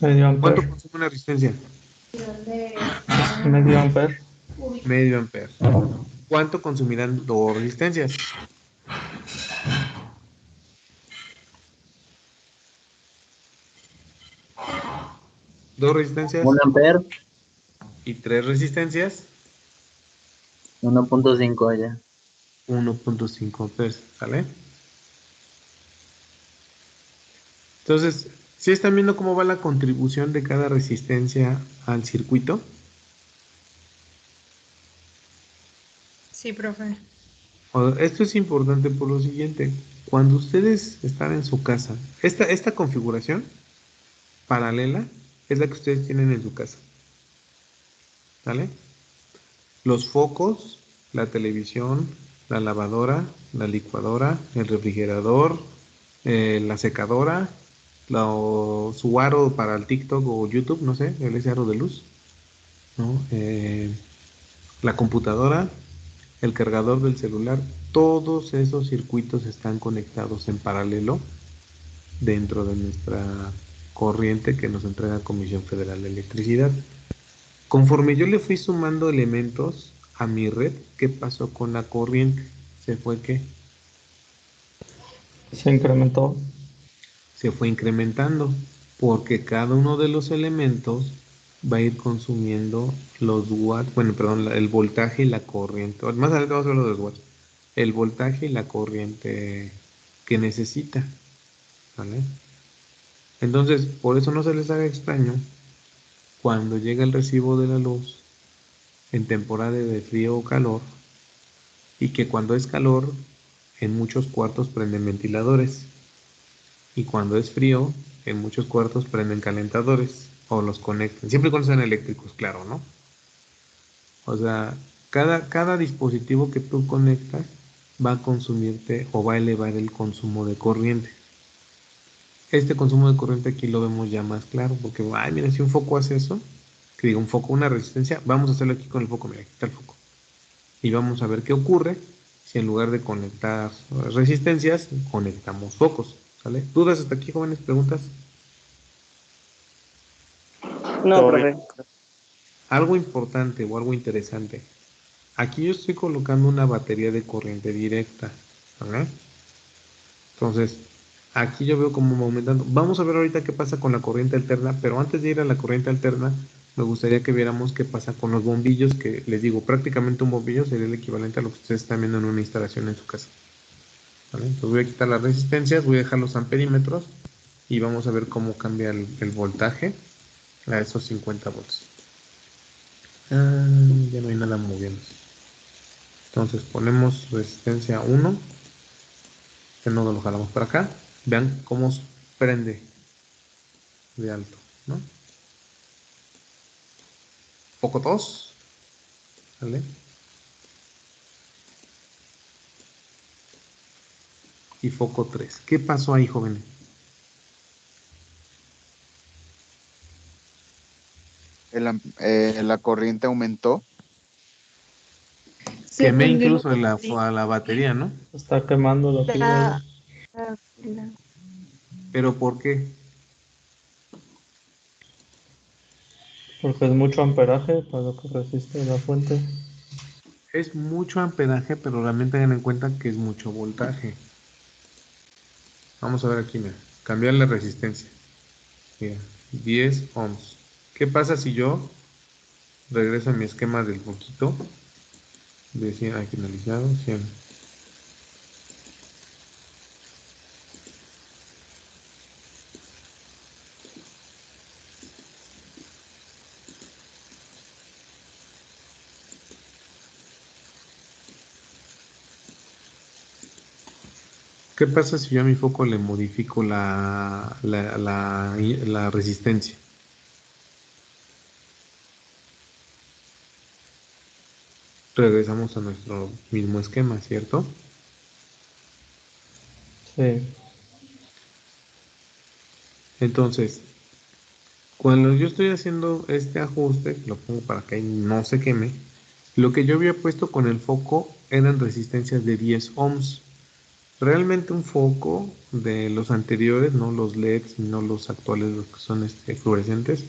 Medio ¿Cuánto ampere. consume una resistencia? Medio ampere. Medio ampere. ¿Cuánto consumirán dos resistencias? Dos 1 resistencias ampere, y tres resistencias, 1.5 ya. 1.5 amperes, ¿vale? Entonces, ¿sí están viendo cómo va la contribución de cada resistencia al circuito? Sí, profe. Esto es importante por lo siguiente. Cuando ustedes están en su casa, esta configuración paralela es la que ustedes tienen en su casa. ¿Vale? Los focos, la televisión, la lavadora, la licuadora, el refrigerador, la secadora, su aro para el TikTok o YouTube, no sé, ese aro de luz, ¿no? La computadora, el cargador del celular, todos esos circuitos están conectados en paralelo dentro de nuestra corriente que nos entrega Comisión Federal de Electricidad. Conforme yo le fui sumando elementos a mi red, ¿qué pasó con la corriente? ¿Se fue qué? Se incrementó. Se fue incrementando, porque cada uno de los elementos va a ir consumiendo los watts, bueno, perdón, el voltaje y la corriente. Más adelante vamos a hablar de los watts. El voltaje y la corriente que necesita, ¿vale? Entonces, por eso no se les haga extraño cuando llega el recibo de la luz en temporada de frío o calor, y que cuando es calor, en muchos cuartos prenden ventiladores, y cuando es frío, en muchos cuartos prenden calentadores o los conectan, siempre y cuando sean eléctricos, claro, ¿no? O sea, cada dispositivo que tú conectas va a consumirte o va a elevar el consumo de corriente. Este consumo de corriente aquí lo vemos ya más claro, porque, ay, mira, si un foco hace eso, que diga un foco, una resistencia, vamos a hacerlo aquí con el foco, mira, aquí está el foco. Y vamos a ver qué ocurre si en lugar de conectar resistencias, conectamos focos, ¿sale? ¿Dudas hasta aquí, jóvenes? ¿Preguntas? No, profe. Algo importante o algo interesante. Aquí yo estoy colocando una batería de corriente directa, ¿vale? Entonces, aquí yo veo como va aumentando. Vamos a ver ahorita qué pasa con la corriente alterna, pero antes de ir a la corriente alterna, me gustaría que viéramos qué pasa con los bombillos, que les digo, prácticamente un bombillo sería el equivalente a lo que ustedes están viendo en una instalación en su casa. ¿Vale? Entonces voy a quitar las resistencias, voy a dejar los amperímetros y vamos a ver cómo cambia el voltaje a esos 50 volts. Ya no hay nada moviéndose. Entonces ponemos resistencia 1, el nodo lo jalamos para acá. Vean cómo prende de alto, ¿no? Foco 2, ¿vale? Y foco 3. ¿Qué pasó ahí, jóvenes? La corriente aumentó. Se Quemé prendió incluso a la batería, ¿no? Está quemando la pila. la- ¿Pero por qué? Porque es mucho amperaje para lo que resiste la fuente. Es mucho amperaje, pero realmente tengan en cuenta que es mucho voltaje. Vamos a ver aquí, mira. Cambiar la resistencia. Mira, 10 ohms. ¿Qué pasa si yo regreso a mi esquema del poquito? De 100 a finalizado, 100. ¿Qué pasa si yo a mi foco le modifico la resistencia? Regresamos a nuestro mismo esquema, ¿cierto? Sí. Entonces, cuando yo estoy haciendo este ajuste, lo pongo para que no se queme, lo que yo había puesto con el foco eran resistencias de 10 ohms. Realmente un foco de los anteriores, no los LEDs, no los actuales, los que son fluorescentes,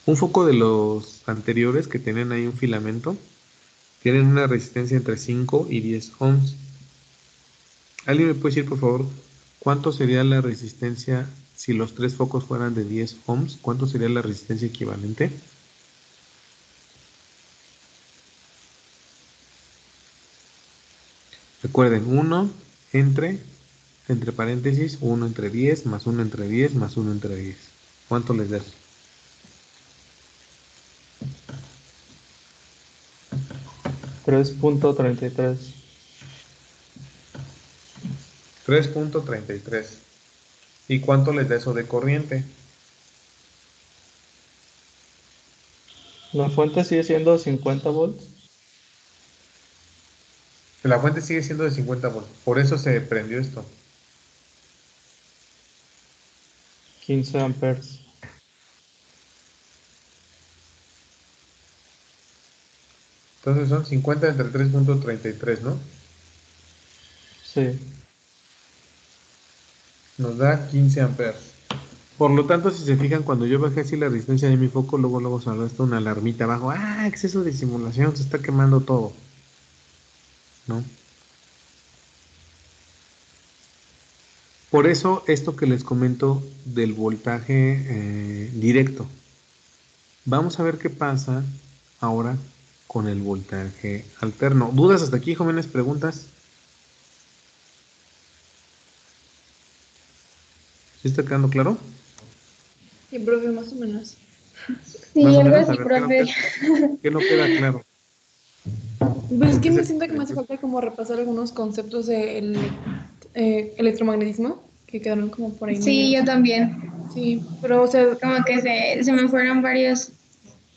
un foco de los anteriores que tienen ahí un filamento, tienen una resistencia entre 5 y 10 ohms. ¿Alguien me puede decir, por favor, cuánto sería la resistencia si los tres focos fueran de 10 ohms? ¿Cuánto sería la resistencia equivalente? Recuerden, 1 entre paréntesis, 1 entre 10, más 1 entre 10, más 1 entre 10. ¿Cuánto les da? 3.33. 3.33. ¿Y cuánto les da eso de corriente? La fuente sigue siendo 50 volts. La fuente sigue siendo de 50 volts. Por eso se prendió esto. 15 amperes. Entonces son 50 entre 3.33, ¿no? Sí. Nos da 15 amperes. Por lo tanto, si se fijan, cuando yo bajé así la resistencia de mi foco, luego sonó esto una alarmita abajo. ¡Ah! Exceso de simulación, se está quemando todo. ¿No? Por eso, esto que les comento del voltaje directo. Vamos a ver qué pasa ahora con el voltaje alterno. ¿Dudas hasta aquí, jóvenes? ¿Preguntas? ¿Sí está quedando claro? Sí, profe, más o menos. Sí, Más o algo menos, a así, ver, profe. ¿qué no queda claro? Pues es que ¿Qué me se siento que me hace falta como repasar algunos conceptos de electromagnetismo que quedaron como por ahí Sí, medio. yo también. Sí, pero o sea, Como que se me fueron varios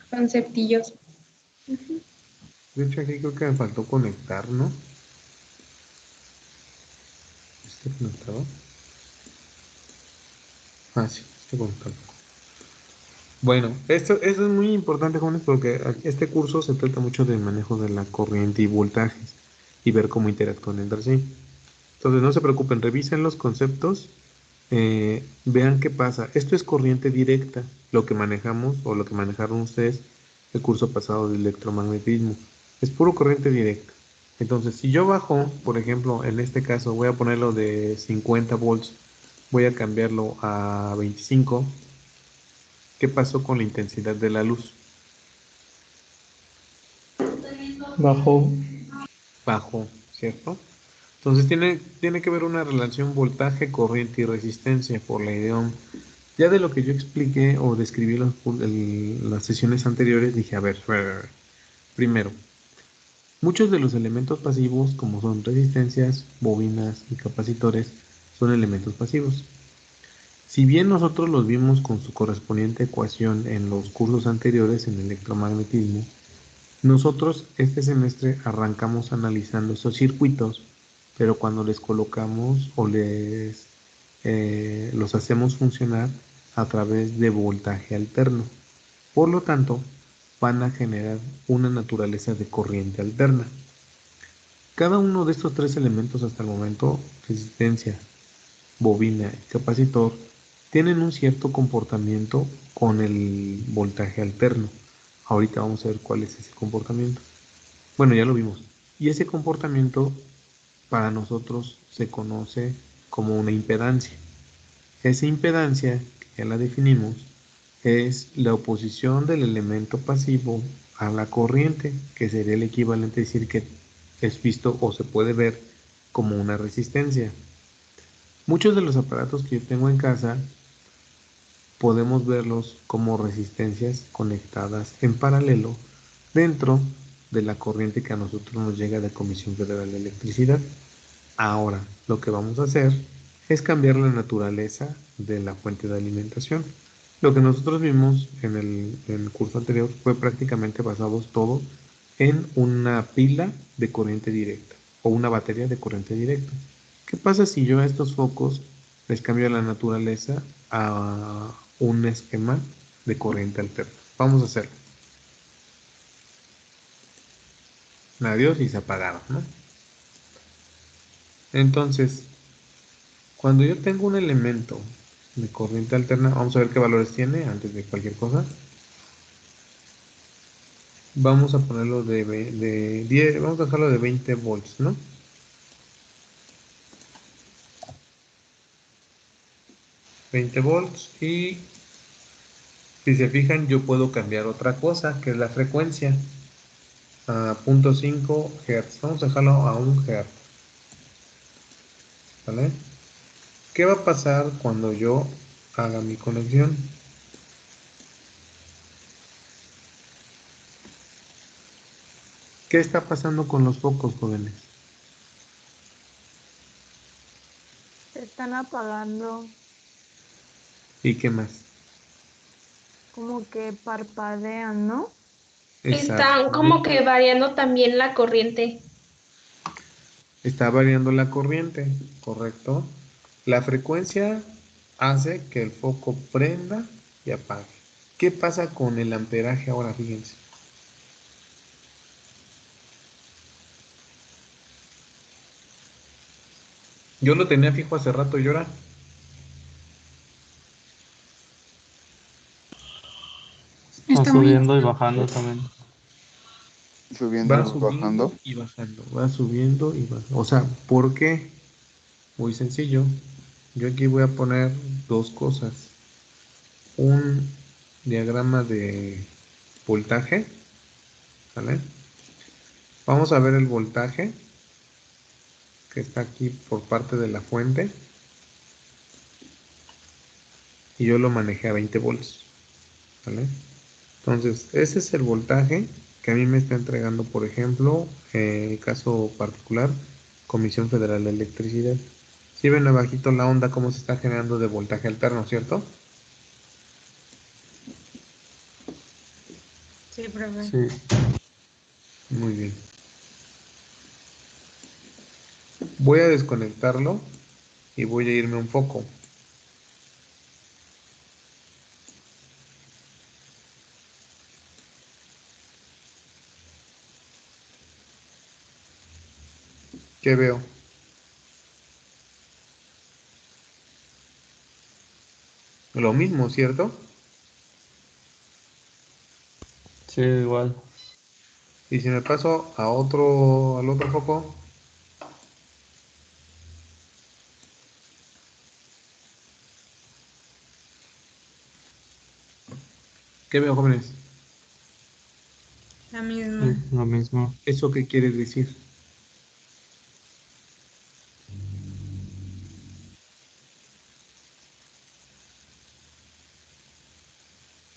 conceptillos. De hecho, aquí creo que me faltó conectar, ¿no? ¿Está conectado? Ah, sí, está conectado. Bueno, esto es muy importante, jóvenes, porque este curso se trata mucho del manejo de la corriente y voltajes y ver cómo interactúan entre sí. Entonces, no se preocupen, revisen los conceptos, vean qué pasa. Esto es corriente directa, lo que manejamos o lo que manejaron ustedes el curso pasado de electromagnetismo. Es puro corriente directa. Entonces, si yo bajo, por ejemplo, en este caso, voy a ponerlo de 50 volts, voy a cambiarlo a 25. ¿Qué pasó con la intensidad de la luz? Bajó. Bajó, ¿cierto? Entonces tiene que haber una relación voltaje, corriente y resistencia por la idea Ohm. Ya de lo que yo expliqué o describí las sesiones anteriores, dije, a ver. Primero, muchos de los elementos pasivos, como son resistencias, bobinas y capacitores, son elementos pasivos. Si bien nosotros los vimos con su correspondiente ecuación en los cursos anteriores en electromagnetismo, nosotros este semestre arrancamos analizando esos circuitos, pero cuando les colocamos o los hacemos funcionar a través de voltaje alterno. Por lo tanto, van a generar una naturaleza de corriente alterna. Cada uno de estos tres elementos hasta el momento, resistencia, bobina y capacitor, tienen un cierto comportamiento con el voltaje alterno. Ahorita vamos a ver cuál es ese comportamiento. Bueno, ya lo vimos. Y ese comportamiento para nosotros se conoce como una impedancia. Esa impedancia, que ya la definimos, es la oposición del elemento pasivo a la corriente, que sería el equivalente a decir que es visto o se puede ver como una resistencia. Muchos de los aparatos que yo tengo en casa podemos verlos como resistencias conectadas en paralelo dentro de la corriente que a nosotros nos llega de Comisión Federal de Electricidad. Ahora, lo que vamos a hacer es cambiar la naturaleza de la fuente de alimentación. Lo que nosotros vimos en el curso anterior fue prácticamente basado todo en una pila de corriente directa o una batería de corriente directa. ¿Qué pasa si yo a estos focos les cambio la naturaleza a un esquema de corriente alterna? Vamos a hacerlo. Adiós y se apagaron, ¿no? Entonces, cuando yo tengo un elemento de corriente alterna, vamos a ver qué valores tiene antes de cualquier cosa. Vamos a ponerlo de 10, vamos a dejarlo de 20 volts, ¿no? 20 volts y si se fijan yo puedo cambiar otra cosa que es la frecuencia a 0.5 Hz. Vamos a dejarlo a 1 Hz, ¿vale? ¿Qué va a pasar cuando yo haga mi conexión? ¿Qué está pasando con los focos, jóvenes? están apagando, ¿Y qué más? como que parpadean, ¿no? Están como que Exactamente. variando también la corriente. Está variando la corriente, ¿correcto? La frecuencia hace que el foco prenda y apague. ¿Qué pasa con el amperaje ahora? Fíjense. Yo lo tenía fijo hace rato y ahora Va Está muy... subiendo y bajando también. Subiendo va y bajando. subiendo y bajando, va subiendo y bajando. O sea, ¿por qué? Muy sencillo. Yo aquí voy a poner dos cosas. Un diagrama de voltaje, ¿vale? Vamos a ver el voltaje que está aquí por parte de la fuente y yo lo manejé a 20 volts, ¿vale? Entonces, ese es el voltaje que a mí me está entregando, por ejemplo, el caso particular, Comisión Federal de Electricidad. Si ven abajito la onda, cómo se está generando de voltaje alterno, ¿cierto? Sí, profe. Sí. Muy bien. Voy a desconectarlo y voy a irme a un foco. ¿Qué veo? Lo mismo, ¿cierto? Sí, igual. Y si me paso a otro, al otro foco, ¿qué veo, jóvenes? La Sí, misma. lo mismo. ¿Eso qué quiere decir?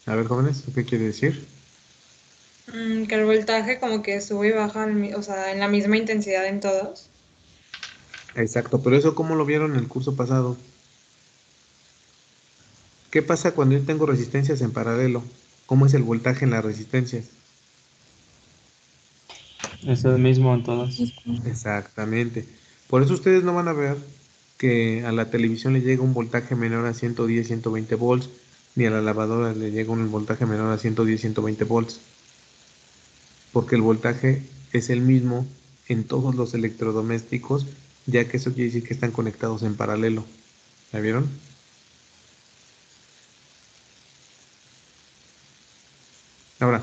A ver, jóvenes, ¿eso qué quiere decir? Que el voltaje como que sube y baja, o sea, en la misma intensidad en todos. Exacto, pero eso ¿cómo lo vieron en el curso pasado? ¿Qué pasa cuando yo tengo resistencias en paralelo? ¿Cómo es el voltaje en las resistencias? Es el mismo en todas. Exactamente. Por eso ustedes no van a ver que a la televisión le llega un voltaje menor a 110, 120 volts, ni a la lavadora le llega un voltaje menor a 110, 120 volts, porque el voltaje es el mismo en todos los electrodomésticos, ya que eso quiere decir que están conectados en paralelo. ¿La vieron? Ahora,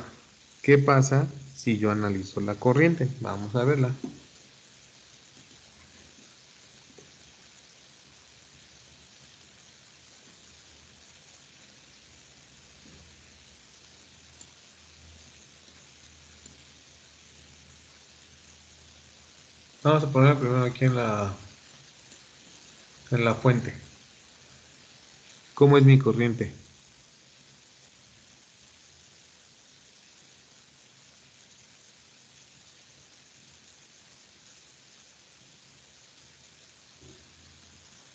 ¿qué pasa si yo analizo la corriente? Vamos a verla. Vamos a poner primero aquí en la fuente. ¿Cómo es mi corriente?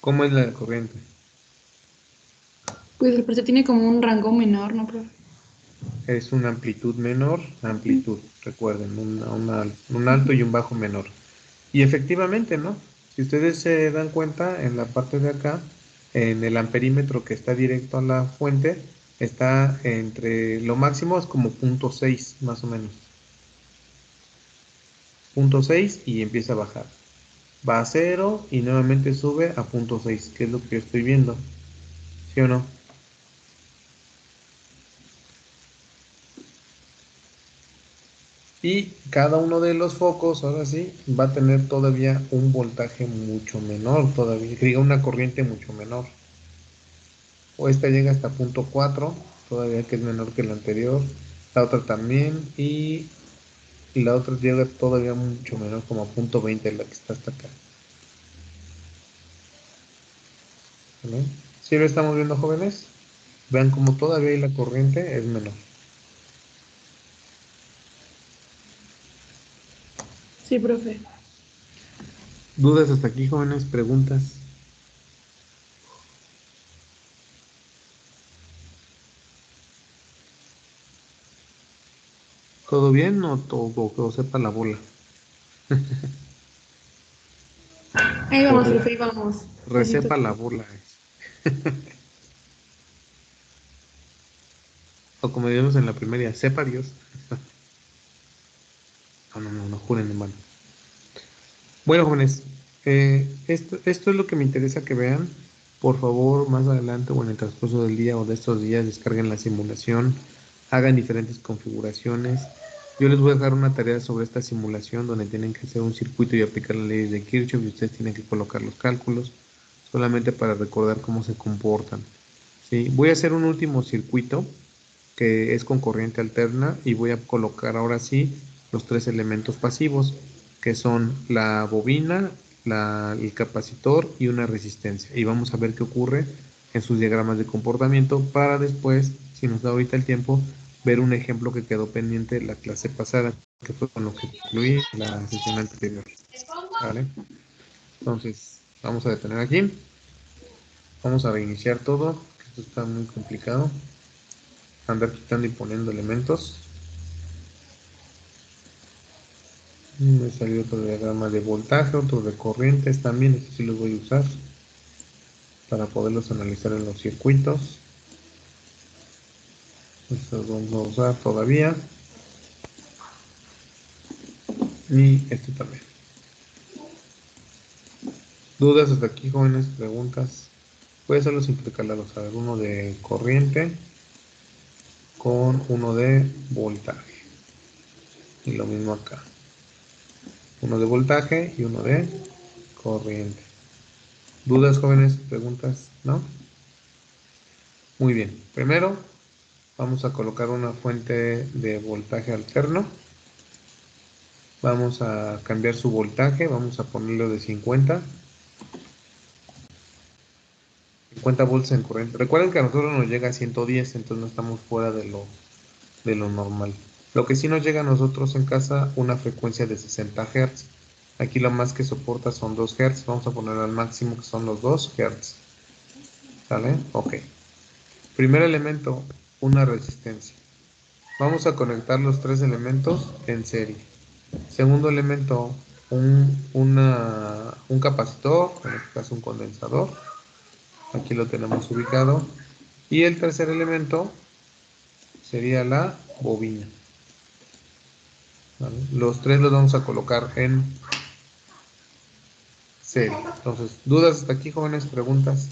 ¿Cómo es la corriente? Pues el precio tiene como un rango menor, ¿no, profe? Es una amplitud menor, amplitud, recuerden, un alto y un bajo menor. Y efectivamente, ¿no? Si ustedes se dan cuenta, en la parte de acá, en el amperímetro que está directo a la fuente, está entre, lo máximo es como 0.6, más o menos. 0.6 y empieza a bajar. Va a cero y nuevamente sube a 0.6, que es lo que yo estoy viendo. ¿Sí o no? Y cada uno de los focos, ahora sí, va a tener todavía un voltaje mucho menor, todavía, que diga una corriente mucho menor. O esta llega hasta 0.4, todavía que es menor que la anterior. La otra también. Y la otra llega todavía mucho menor, como a 0.20, la que está hasta acá. ¿Vale? ¿Sí lo estamos viendo, jóvenes? Vean como todavía ahí la corriente es menor. Sí, profe. ¿Dudas hasta aquí, jóvenes? ¿Preguntas? ¿Todo bien o todo sepa la bola? Ahí vamos, Correcto. profe, ahí vamos. Resepa la bola. O como diríamos en la primaria, sepa Dios. No juren en vano. Bueno, jóvenes, esto es lo que me interesa que vean. Por favor, más adelante o en el transcurso del día o de estos días, descarguen la simulación, hagan diferentes configuraciones. Yo les voy a dejar una tarea sobre esta simulación donde tienen que hacer un circuito y aplicar las leyes de Kirchhoff y ustedes tienen que colocar los cálculos solamente para recordar cómo se comportan. ¿Sí? Voy a hacer un último circuito que es con corriente alterna y voy a colocar ahora sí los tres elementos pasivos que son la bobina, el capacitor y una resistencia. Y vamos a ver qué ocurre en sus diagramas de comportamiento para después, si nos da ahorita el tiempo, ver un ejemplo que quedó pendiente la clase pasada, que fue con lo que incluí la sesión anterior. ¿Vale? Entonces, vamos a detener aquí. Vamos a reiniciar todo, que esto está muy complicado. Andar quitando y poniendo elementos. Me salió otro diagrama de voltaje, otro de corrientes también, estos sí los voy a usar para poderlos analizar en los circuitos. Estos vamos a usar todavía. Y este también. ¿Dudas hasta aquí, jóvenes? ¿Preguntas? Voy a hacerlos intercalados. A ver, uno de corriente con uno de voltaje. Y lo mismo acá. Uno de voltaje y uno de corriente. ¿Dudas, jóvenes? ¿Preguntas? ¿No? Muy bien. Primero vamos a colocar una fuente de voltaje alterno. Vamos a cambiar su voltaje. Vamos a ponerlo de 50 volts en corriente. Recuerden que a nosotros nos llega a 110, entonces no estamos fuera de lo normal. Lo que sí nos llega a nosotros en casa, una frecuencia de 60 Hz. Aquí lo más que soporta son 2 Hz. Vamos a poner al máximo que son los 2 Hz. ¿Sale? Ok. Primer elemento, una resistencia. Vamos a conectar los tres elementos en serie. Segundo elemento, un capacitor, en este caso un condensador. Aquí lo tenemos ubicado. Y el tercer elemento sería la bobina. ¿Vale? Los tres los vamos a colocar en serie. Entonces, ¿dudas hasta aquí, jóvenes? ¿Preguntas?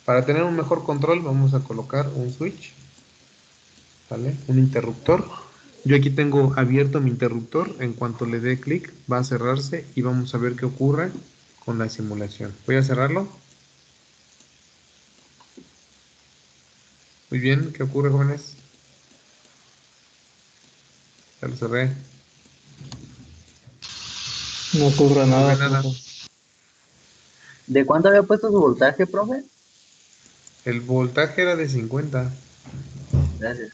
Para tener un mejor control vamos a colocar un switch, ¿vale? Un interruptor. Yo aquí tengo abierto mi interruptor. En cuanto le dé clic va a cerrarse y vamos a ver qué ocurre con la simulación. Voy a cerrarlo. Muy bien, ¿qué ocurre, jóvenes? Ya lo cerré. No ocurre No nada, ocurre nada. profe. ¿De cuánto había puesto su voltaje, profe? El voltaje era de 50. Gracias.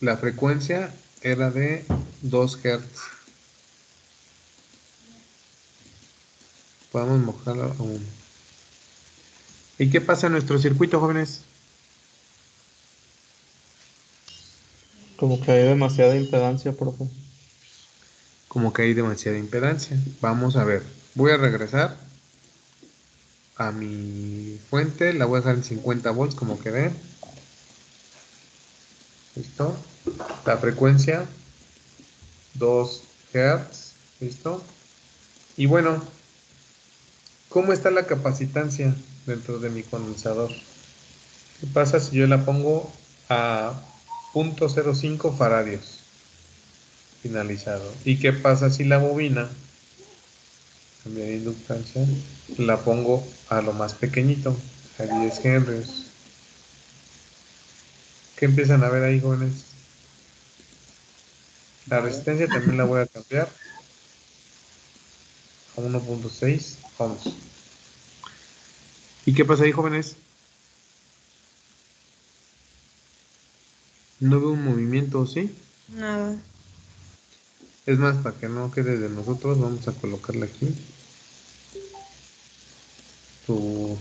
La frecuencia era de 2 Hz. Podemos mojarlo a 1. ¿Y qué pasa en nuestro circuito, jóvenes? Como que hay demasiada impedancia, profe. Como que hay demasiada impedancia. Vamos a ver. Voy a regresar a mi fuente. La voy a dejar en 50 volts como quedé. ¿Listo? La frecuencia 2 Hz. ¿Listo? Y bueno, ¿cómo está la capacitancia dentro de mi condensador? ¿Qué pasa si yo la pongo a 0.05 faradios? Finalizado. ¿Y qué pasa si la bobina, cambiar de inductancia, la pongo a lo más pequeñito, a 10 henrios? ¿Qué empiezan a ver ahí, jóvenes? La resistencia también la voy a cambiar a 1.6 ohms. ¿Y qué pasa ahí, jóvenes? No veo un movimiento, ¿sí? Nada. Es más, para que no quede de nosotros, vamos a colocarle aquí su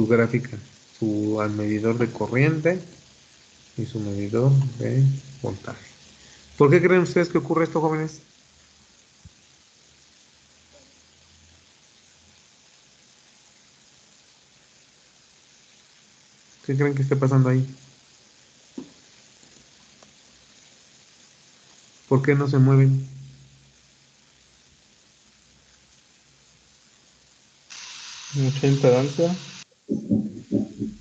gráfica, su al medidor de corriente. y su medidor de voltaje. ¿Por qué creen ustedes que ocurre esto, jóvenes? ¿Qué creen que esté pasando ahí? ¿Por qué no se mueven? Mucha impedancia.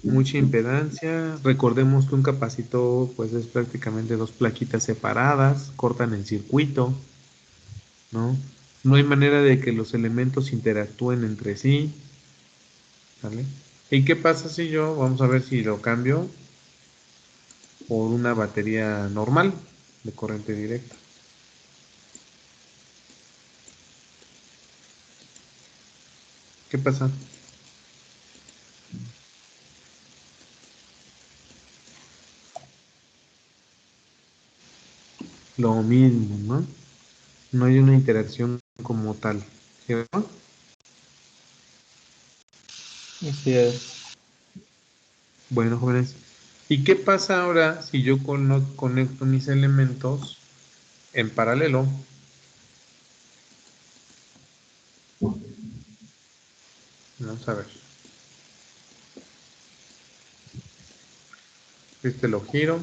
Mucha impedancia. Recordemos que un capacitor pues es prácticamente dos plaquitas separadas, cortan el circuito, ¿no? No hay manera de que los elementos interactúen entre sí, ¿vale? ¿Y qué pasa si yo, vamos a ver si lo cambio por una batería normal de corriente directa? ¿Qué pasa? Lo mismo, ¿no? No hay una interacción como tal, ¿cierto? Así es. Bueno, jóvenes, ¿y qué pasa ahora si yo conecto mis elementos en paralelo? Vamos a ver. Este lo giro,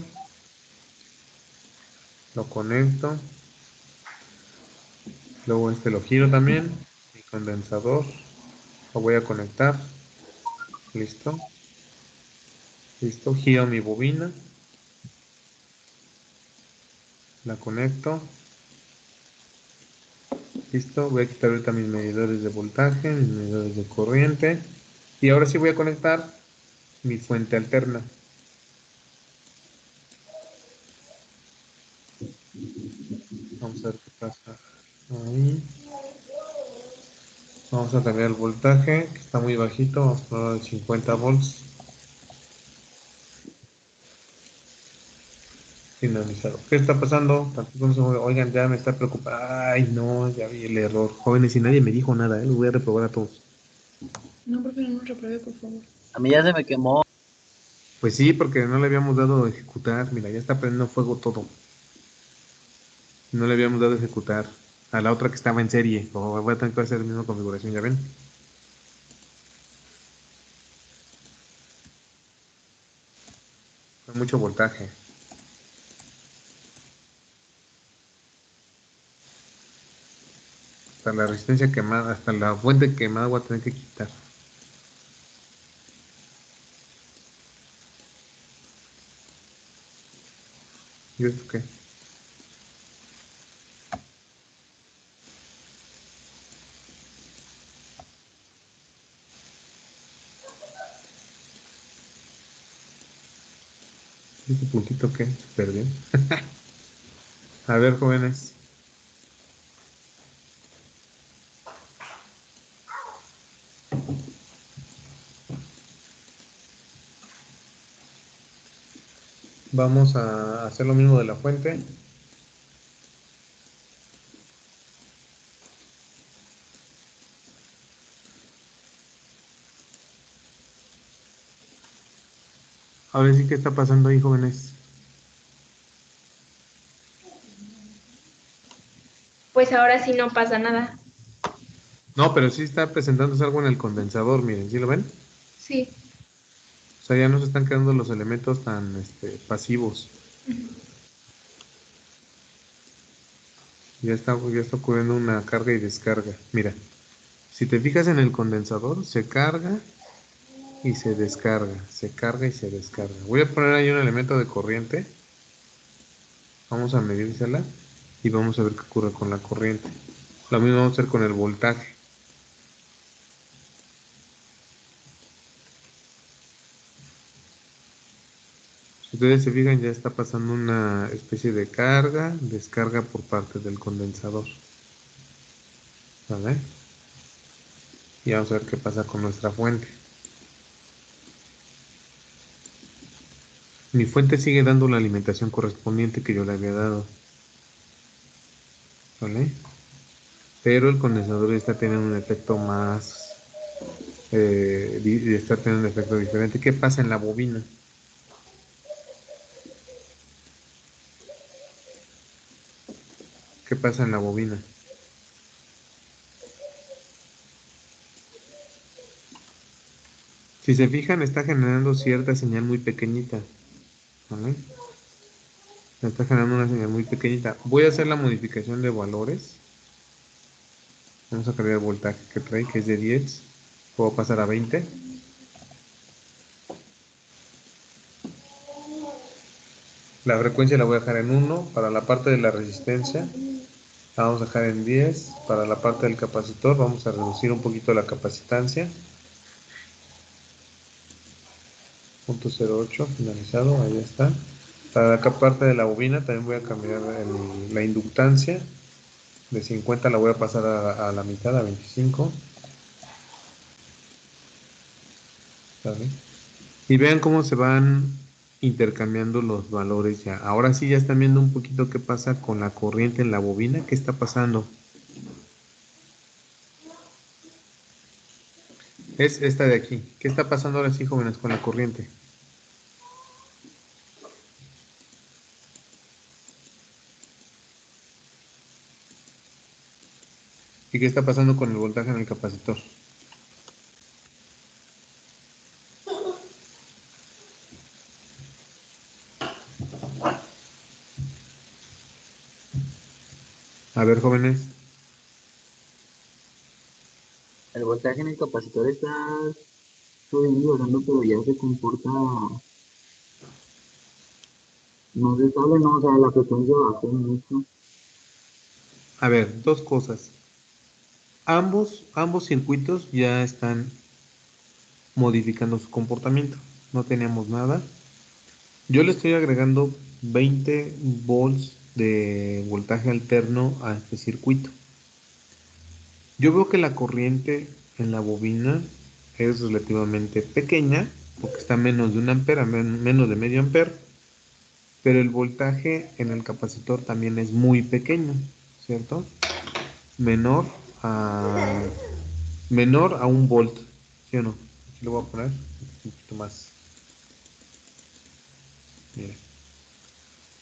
lo conecto, luego este lo giro también, mi condensador, lo voy a conectar, listo, listo, giro mi bobina, la conecto, listo, voy a quitar ahorita mis medidores de voltaje, mis medidores de corriente, y ahora sí voy a conectar mi fuente alterna. Vamos a ver qué pasa ahí. Vamos a cambiar el voltaje, que está muy bajito, vamos a ponerlo de 50 volts. Finalizado. ¿Qué está pasando? Tampoco no se mueve. Oigan, ya me está preocupando. Ay, no, ya vi el error. Jóvenes, y nadie me dijo nada, los voy a reprobar a todos. No, profe, no nos repruebe, por favor. A mí ya se me quemó. Pues sí, porque no le habíamos dado a ejecutar. Mira, ya está prendiendo fuego todo. No le habíamos dado a ejecutar a la otra que estaba en serie. O voy a tener que hacer la misma configuración, ¿ya ven? Con mucho voltaje. Hasta la resistencia quemada, hasta la fuente quemada voy a tener que quitar. ¿Y esto qué? ¿Este puntito qué? Se perdió. A ver, jóvenes. Vamos a hacer lo mismo de la fuente. Ahora sí, ¿qué está pasando ahí, jóvenes? Pues ahora sí no pasa nada. No, pero sí está presentándose algo en el condensador, miren, ¿sí lo ven? Sí. O sea, ya no se están quedando los elementos tan pasivos. Ya está ocurriendo una carga y descarga. Mira, si te fijas en el condensador, se carga y se descarga, se carga y se descarga. Voy a poner ahí un elemento de corriente. Vamos a medírsela y vamos a ver qué ocurre con la corriente. Lo mismo vamos a hacer con el voltaje. Si ustedes se fijan, ya está pasando una especie de carga, descarga por parte del condensador. ¿Vale? Y vamos a ver qué pasa con nuestra fuente. Mi fuente sigue dando la alimentación correspondiente que yo le había dado. ¿Vale? Pero el condensador está teniendo un efecto más... está teniendo un efecto diferente. ¿Qué pasa en la bobina? ¿Qué pasa en la bobina? Si se fijan, está generando cierta señal muy pequeñita, ¿vale? Está generando una señal muy pequeñita. Voy a hacer la modificación de valores. Vamos a cambiar el voltaje que trae, que es de 10. Puedo pasar a 20. La frecuencia la voy a dejar en 1. Para la parte de la resistencia, la vamos a dejar en 10. Para la parte del capacitor, vamos a reducir un poquito la capacitancia. 0.08, finalizado, ahí está. Para la parte de la bobina también voy a cambiar la inductancia. De 50 la voy a pasar a la mitad, a 25. ¿Vale? Y vean cómo se van intercambiando los valores ya. Ahora sí ya están viendo un poquito qué pasa con la corriente en la bobina. ¿Qué está pasando? Es esta de aquí. ¿Qué está pasando ahora sí, jóvenes, con la corriente? ¿Y qué está pasando con el voltaje en el capacitor? A ver, jóvenes. El voltaje en el capacitor está subiendo y bajando, pero ya se comporta, no se sabe, no, o sea, la frecuencia bajó mucho. A ver, dos cosas. Ambos circuitos ya están modificando su comportamiento. No teníamos nada. Yo le estoy agregando 20 volts de voltaje alterno a este circuito. Yo veo que la corriente en la bobina es relativamente pequeña, porque está a menos de 1 ampere, menos de medio ampere, pero el voltaje en el capacitor también es muy pequeño, ¿cierto? Menor a, menor a 1 volt, ¿sí o no? Aquí lo voy a poner un poquito más. Mira.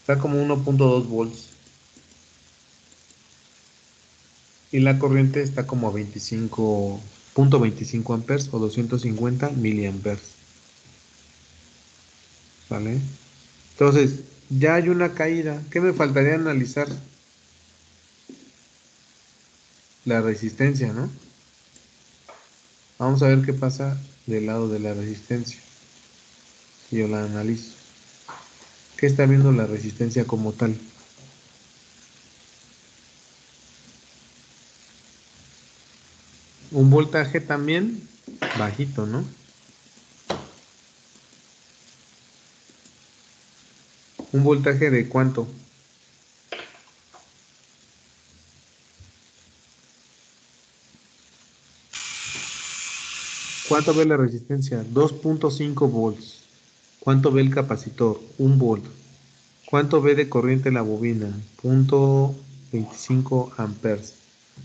Está como 1.2 volts. Y la corriente está como a 25.25 amperes o 250 miliamperes. ¿Vale? Entonces, ya hay una caída. ¿Qué me faltaría analizar? La resistencia, ¿no? Vamos a ver qué pasa del lado de la resistencia. Si yo la analizo. ¿Qué está viendo la resistencia como tal? Un voltaje también bajito, ¿no? ¿Un voltaje de cuánto? ¿Cuánto ve la resistencia? 2.5 volts. ¿Cuánto ve el capacitor? 1 volt. ¿Cuánto ve de corriente la bobina? 0.25 amperes.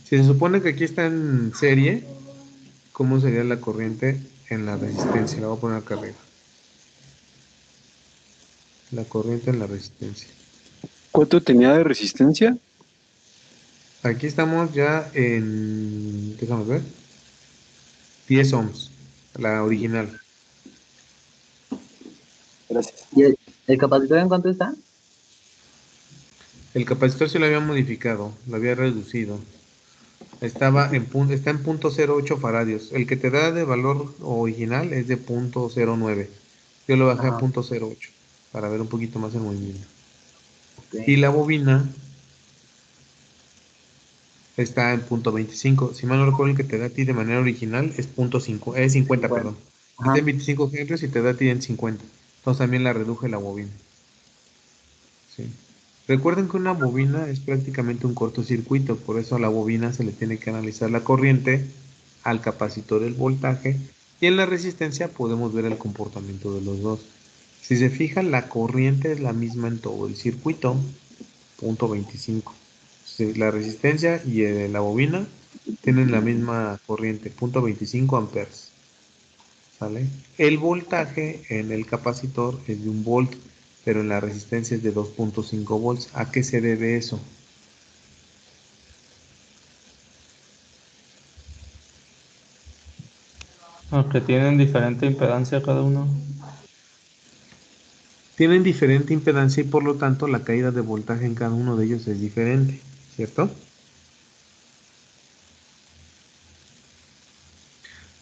Si se supone que aquí está en serie, ¿cómo sería la corriente en la resistencia? La voy a poner acá arriba. La corriente en la resistencia. ¿Cuánto tenía de resistencia? Aquí estamos ya en, déjame ver, 10 ohms, la original. Gracias. ¿Y el capacitor en cuánto está? El capacitor se lo había modificado, lo había reducido. Está en 0.08 faradios. El que te da de valor original es de 0.09. Yo lo bajé a Ajá, 0.08 para ver un poquito más el movimiento. ok. Y la bobina está en 0.25. Si mal no recuerdo, el que te da a ti de manera original es 0.5, es 50, 50. perdón. Está Ajá, en 25 hercios y te da a ti en 50. Entonces también la reduje la bobina. Sí. Recuerden que una bobina es prácticamente un cortocircuito, por eso a la bobina se le tiene que analizar la corriente, al capacitor el voltaje y en la resistencia podemos ver el comportamiento de los dos. Si se fijan, la corriente es la misma en todo el circuito, 0.25. Sí, la resistencia y la bobina tienen la misma corriente, 0.25 amperes. ¿Sale? El voltaje en el capacitor es de 1 volt, pero en la resistencia es de 2.5 volts. ¿A qué se debe eso? Aunque tienen diferente impedancia cada uno. Tienen diferente impedancia y por lo tanto la caída de voltaje en cada uno de ellos es diferente, ¿cierto?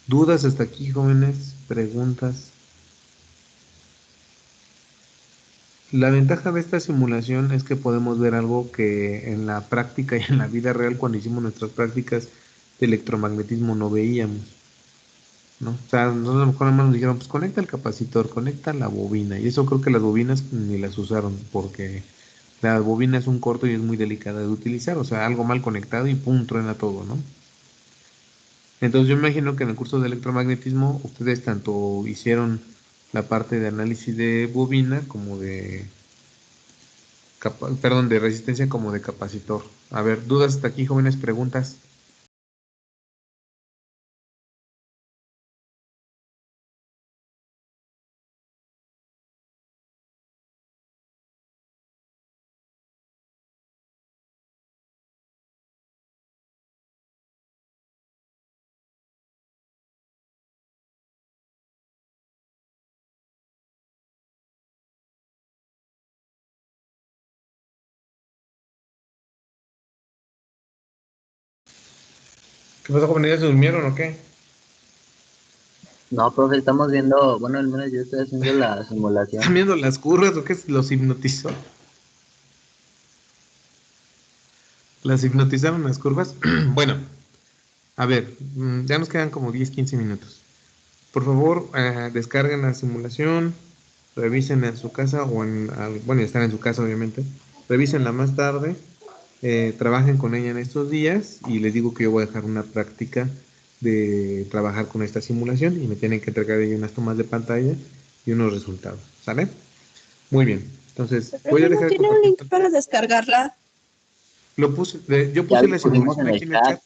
¿Dudas hasta aquí, jóvenes? ¿Preguntas? La ventaja de esta simulación es que podemos ver algo que en la práctica y en la vida real, cuando hicimos nuestras prácticas de electromagnetismo, no veíamos, ¿no? O sea, nosotros a lo mejor nada más nos dijeron, pues conecta el capacitor, conecta la bobina, y eso creo que las bobinas ni las usaron, porque la bobina es un corto y es muy delicada de utilizar, o sea, algo mal conectado y pum, truena todo, ¿no? Entonces yo imagino que en el curso de electromagnetismo ustedes tanto hicieron la parte de análisis de bobina como de, perdón, de resistencia como de capacitor. A ver, dudas hasta aquí, jóvenes, preguntas. ¿Qué pasó, jóvenes? ¿Ya se durmieron o qué? No, profe, estamos viendo, bueno, al menos yo estoy haciendo la ¿Están simulación. viendo las curvas o qué? ¿Los hipnotizó? ¿Las hipnotizaron las curvas? Bueno, a ver, ya nos quedan como 10, 15 minutos. Por favor, descarguen la simulación, revisen en su casa o bueno, están en su casa obviamente, revísenla más tarde, trabajen con ella en estos días y les digo que yo voy a dejar una práctica de trabajar con esta simulación y me tienen que entregar ahí unas tomas de pantalla y unos resultados, ¿sale? Muy bien, entonces voy a ¿No dejar de tiene un compartir link pantalla. para descargarla? Yo Ya puse lo la pusimos simulación en aquí el en el chat. chat.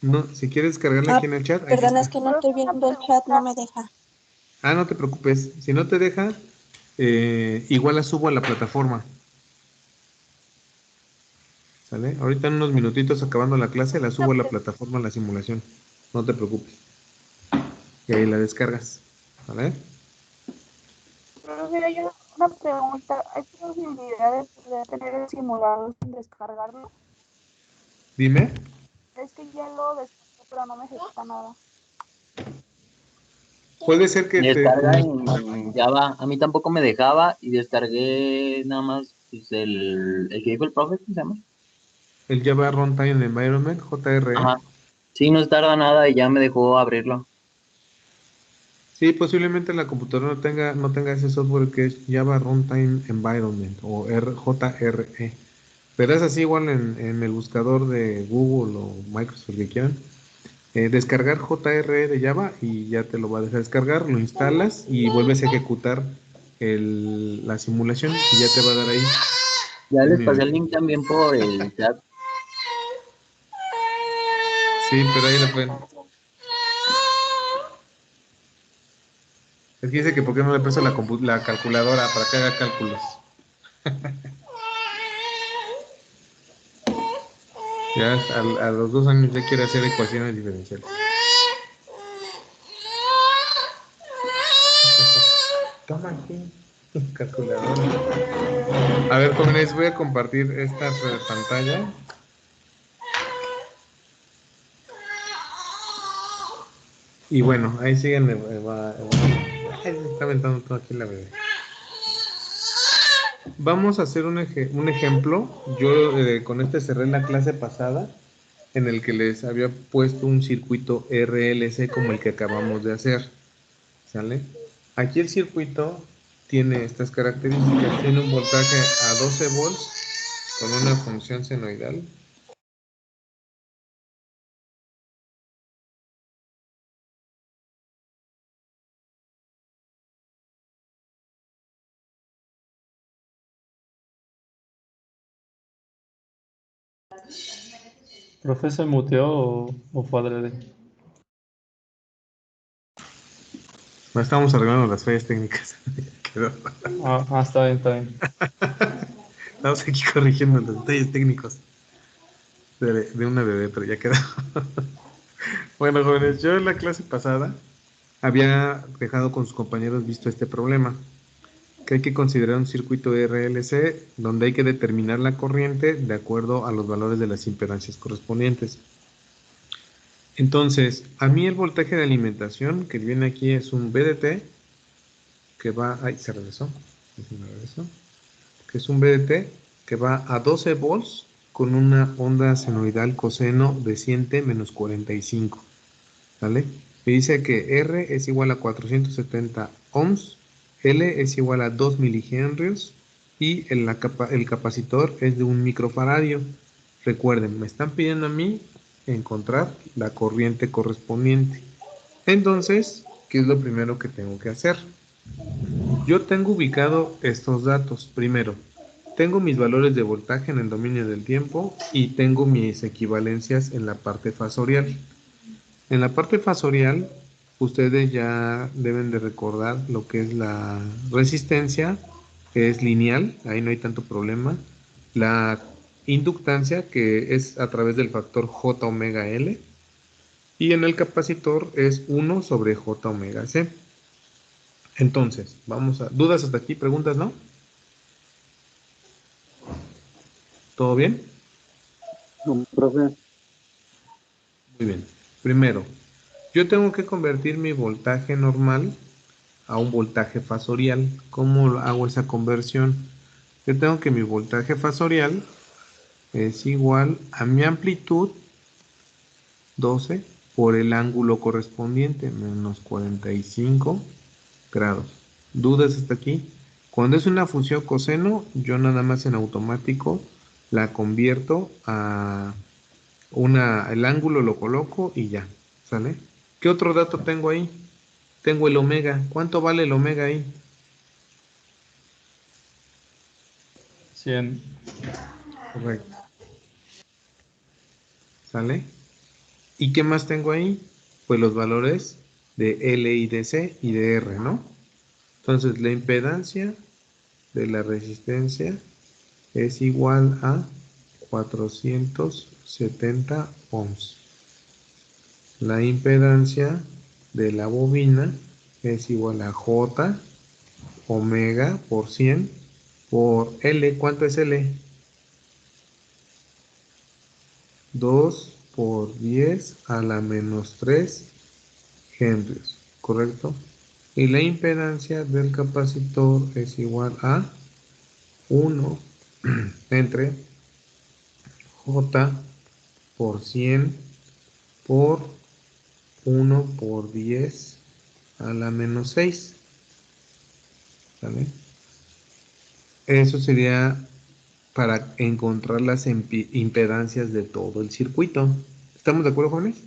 No, si quieres descargarla aquí en el chat, ahí Perdón, es está. que no estoy viendo el chat, no me deja. Ah, no te preocupes. Si no te deja, igual la subo a la plataforma. ¿Sale? Ahorita en unos minutitos acabando la clase, la subo a la plataforma la simulación. No te preocupes. Y ahí la descargas. ¿Vale? Pero mira, yo una pregunta, ¿hay posibilidad de poder tener el simulador sin descargarlo? Dime. Es que ya lo descargué, pero no me ejecuta nada. Puede ser que Descarga en Java. A mí tampoco me dejaba y descargué nada más pues, el que dijo el profe, ¿cómo se llama? el Java Runtime Environment, JRE. Ajá. Sí, no tarda nada y ya me dejó abrirlo. Sí, posiblemente la computadora no tenga ese software que es Java Runtime Environment o JRE. Pero es así igual en el buscador de Google o Microsoft que quieran. Descargar JRE de Java y ya te lo va a dejar descargar, lo instalas y vuelves a ejecutar la simulación y ya te va a dar ahí. Ya Es les mi pasé bebé. el link también por el chat. Sí, pero ahí lo pueden. Es que dice que por qué no le presto la calculadora para que haga cálculos. Ya a los 2 años ya quiere hacer ecuaciones diferenciales. Toma aquí, calculadora. A ver, jóvenes, voy a compartir esta pantalla. Y bueno, ahí siguen. Ay, se está aventando todo aquí la bebé. Vamos a hacer un ejemplo. Yo con este cerré la clase pasada en el que les había puesto un circuito RLC como el que acabamos de hacer. ¿Sale? Aquí el circuito tiene estas características. Tiene un voltaje a 12 volts con una función senoidal. ¿Profe se muteó o fue adrede? No estamos arreglando las fallas técnicas. Quedó. Está bien, está bien. Estamos aquí corrigiendo los detalles técnicos de una bebé, pero ya quedó. Bueno, jóvenes, yo en la clase pasada había dejado con sus compañeros visto este problema, que hay que considerar un circuito RLC donde hay que determinar la corriente de acuerdo a los valores de las impedancias correspondientes. Entonces, a mí el voltaje de alimentación que viene aquí es un VDT que va, ay, se regresó, que es un VDT que va a 12 volts con una onda senoidal coseno de 100t menos 45, ¿vale? Me dice que R es igual a 470 ohms, L es igual a 2 milihenrios y el capacitor es de 1 microfaradio. Recuerden, me están pidiendo a mí encontrar la corriente correspondiente. Entonces, ¿qué es lo primero que tengo que hacer? Yo tengo ubicado estos datos. Primero, tengo mis valores de voltaje en el dominio del tiempo y tengo mis equivalencias en la parte fasorial. En la parte fasorial, ustedes ya deben de recordar lo que es la resistencia, que es lineal, ahí no hay tanto problema. La inductancia, que es a través del factor J omega L. Y en el capacitor es 1 sobre J omega C. Entonces, vamos a... ¿Dudas hasta aquí? ¿Preguntas, no? ¿Todo bien? Profe. Muy bien. Primero, yo tengo que convertir mi voltaje normal a un voltaje fasorial. ¿Cómo hago esa conversión? Yo tengo que mi voltaje fasorial es igual a mi amplitud 12 por el ángulo correspondiente, menos 45 grados. ¿Dudas hasta aquí? Cuando es una función coseno, yo nada más en automático la convierto a el ángulo lo coloco y ya, ¿sale? ¿Qué otro dato tengo ahí? Tengo el omega. ¿Cuánto vale el omega ahí? 100. Correcto. ¿Sale? ¿Y qué más tengo ahí? Pues los valores de L y de C y de R, ¿no? Entonces la impedancia de la resistencia es igual a 470 ohms. La impedancia de la bobina es igual a J omega por 100 por L. ¿Cuánto es L? 2 por 10 a la menos 3 henrios, ¿correcto? Y la impedancia del capacitor es igual a 1 entre J por 100 por 1 por 10 a la menos 6. ¿Vale? Eso sería para encontrar las impedancias de todo el circuito. ¿Estamos de acuerdo, jóvenes?